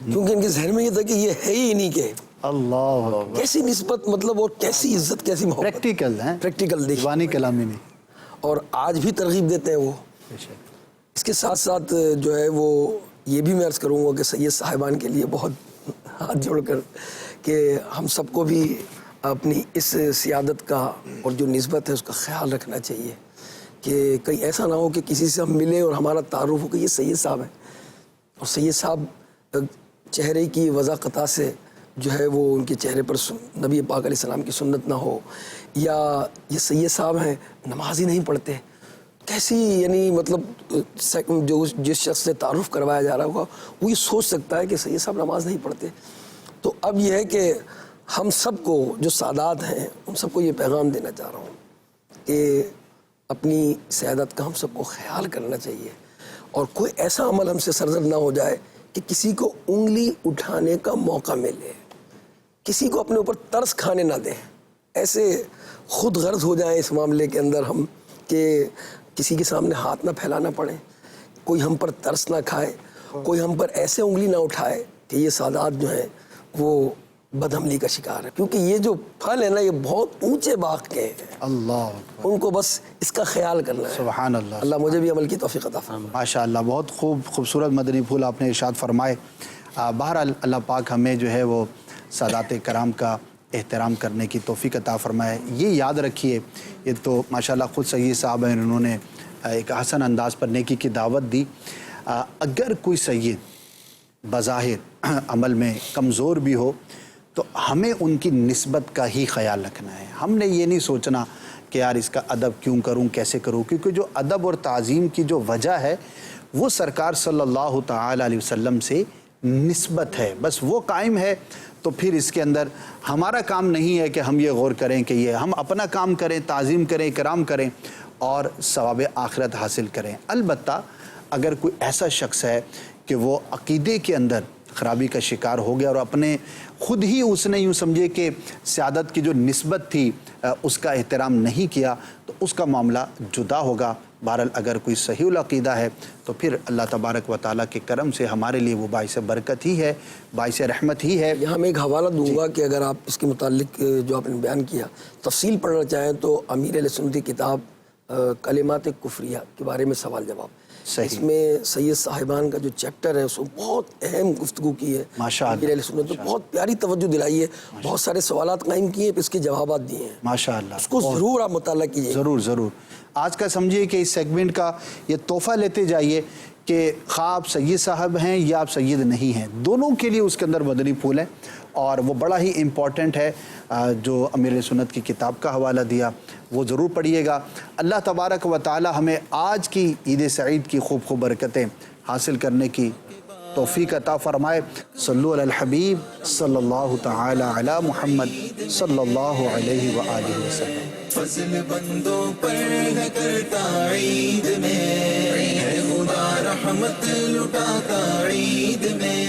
کیونکہ ان کے ذہن میں یہ تھا کہ یہ ہے ہی نہیں کہ اللہ کیسی نسبت، مطلب اور کیسی عزت، کیسی محبت، پریکٹیکل ہیں، پریکٹیکل دیکھیں، زبانی کلامی نہیں۔ اور آج بھی ترغیب دیتے ہیں وہ۔ اس کے ساتھ ساتھ جو ہے وہ یہ بھی میں عرض کروں گا کہ سید صاحبان کے لیے بہت ہاتھ جوڑ کر کہ ہم سب کو بھی اپنی اس سیادت کا اور جو نسبت ہے اس کا خیال رکھنا چاہیے، کہ کہیں ایسا نہ ہو کہ کسی سے ہم ملیں اور ہمارا تعارف ہو کہ یہ سید صاحب ہیں، اور سید صاحب چہرے کی وضاقتہ سے جو ہے وہ ان کے چہرے پر نبی پاک علیہ السلام کی سنت نہ ہو، یا یہ سید صاحب ہیں نماز ہی نہیں پڑھتے، کیسی یعنی مطلب جو جس شخص سے تعارف کروایا جا رہا ہوگا وہ یہ سوچ سکتا ہے کہ سید صاحب نماز نہیں پڑھتے۔ تو اب یہ ہے کہ ہم سب کو جو سادات ہیں ان سب کو یہ پیغام دینا چاہ رہا ہوں کہ اپنی سیادت کا ہم سب کو خیال کرنا چاہیے، اور کوئی ایسا عمل ہم سے سرزد نہ ہو جائے کہ کسی کو انگلی اٹھانے کا موقع ملے، کسی کو اپنے اوپر ترس کھانے نہ دیں، ایسے خود غرض ہو جائیں اس معاملے کے اندر ہم کہ کسی کے سامنے ہاتھ نہ پھیلانا پڑے، کوئی ہم پر ترس نہ کھائے، کوئی ہم پر ایسے انگلی نہ اٹھائے کہ یہ سادات جو ہیں وہ بدعملی کا شکار ہے، کیونکہ یہ جو پھل ہے نا یہ بہت اونچے باغ کے ہیں، اللہ ان کو بس اس کا خیال کرنا ہے۔ سبحان اللہ، اللہ مجھے بھی عمل کی توفیق عطا فرمائے۔ ماشاء اللہ، بہت خوبصورت مدنی پھول آپ نے ارشاد فرمائے۔ بہرحال اللہ پاک ہمیں جو ہے وہ سادات کرام کا احترام کرنے کی توفیق عطا فرمائے۔ یہ یاد رکھیے، یہ تو ماشاءاللہ خود سید صاحب ہیں، انہوں نے ایک حسن انداز پر نیکی کی دعوت دی۔ اگر کوئی سید بظاہر عمل میں کمزور بھی ہو تو ہمیں ان کی نسبت کا ہی خیال رکھنا ہے، ہم نے یہ نہیں سوچنا کہ یار اس کا ادب کیوں کروں، کیسے کروں، کیونکہ جو ادب اور تعظیم کی جو وجہ ہے وہ سرکار صلی اللہ تعالی علیہ وسلم سے نسبت ہے، بس وہ قائم ہے، تو پھر اس کے اندر ہمارا کام نہیں ہے کہ ہم یہ غور کریں کہ یہ، ہم اپنا کام کریں، تعظیم کریں، اکرام کریں اور ثواب آخرت حاصل کریں۔ البتہ اگر کوئی ایسا شخص ہے کہ وہ عقیدے کے اندر خرابی کا شکار ہو گیا اور اپنے خود ہی اس نے یوں سمجھے کہ سیادت کی جو نسبت تھی اس کا احترام نہیں کیا، تو اس کا معاملہ جدا ہوگا۔ بہرحال اگر کوئی صحیح العقیدہ ہے تو پھر اللہ تبارک و تعالیٰ کے کرم سے ہمارے لیے وہ باعث برکت ہی ہے، باعث رحمت ہی ہے۔ یہاں میں ایک حوالہ دوں گا کہ اگر آپ اس کے متعلق جو آپ نے بیان کیا تفصیل پڑھنا چاہیں تو امیر اہل سنت کی کتاب کلمات کفریہ کے بارے میں سوال جواب، اس میں سید صاحبان کا جو چیپٹر ہے اس کو بہت اہم گفتگو کی ہے امیر اہل سنت نے، بہت پیاری توجہ دلائی ہے، بہت سارے سوالات قائم کیے ہیں، اس کے جوابات دیے ہیں، ماشاءاللہ اس کو ضرور آپ مطالعہ کیجیے۔ ضرور ضرور، آج کا سمجھیے کہ اس سیگمنٹ کا یہ تحفہ لیتے جائیے کہ خواہ آپ سید صاحب ہیں یا آپ سید نہیں ہیں، دونوں کے لیے اس کے اندر مدنی پھول ہے، اور وہ بڑا ہی امپورٹنٹ ہے۔ جو امیر سنت کی کتاب کا حوالہ دیا وہ ضرور پڑھیے گا۔ اللہ تبارک و تعالی ہمیں آج کی عید سعید کی خوب خوب برکتیں حاصل کرنے کی توفیق عطا فرمائے۔ صلو علی الحبیب صلی اللہ تعالی علی محمد صلی اللہ علیہ وآلہ وسلم۔ فضل بندوں پر ہے کرتا عید میں، ہے خدا رحمت لٹاتا عید میں۔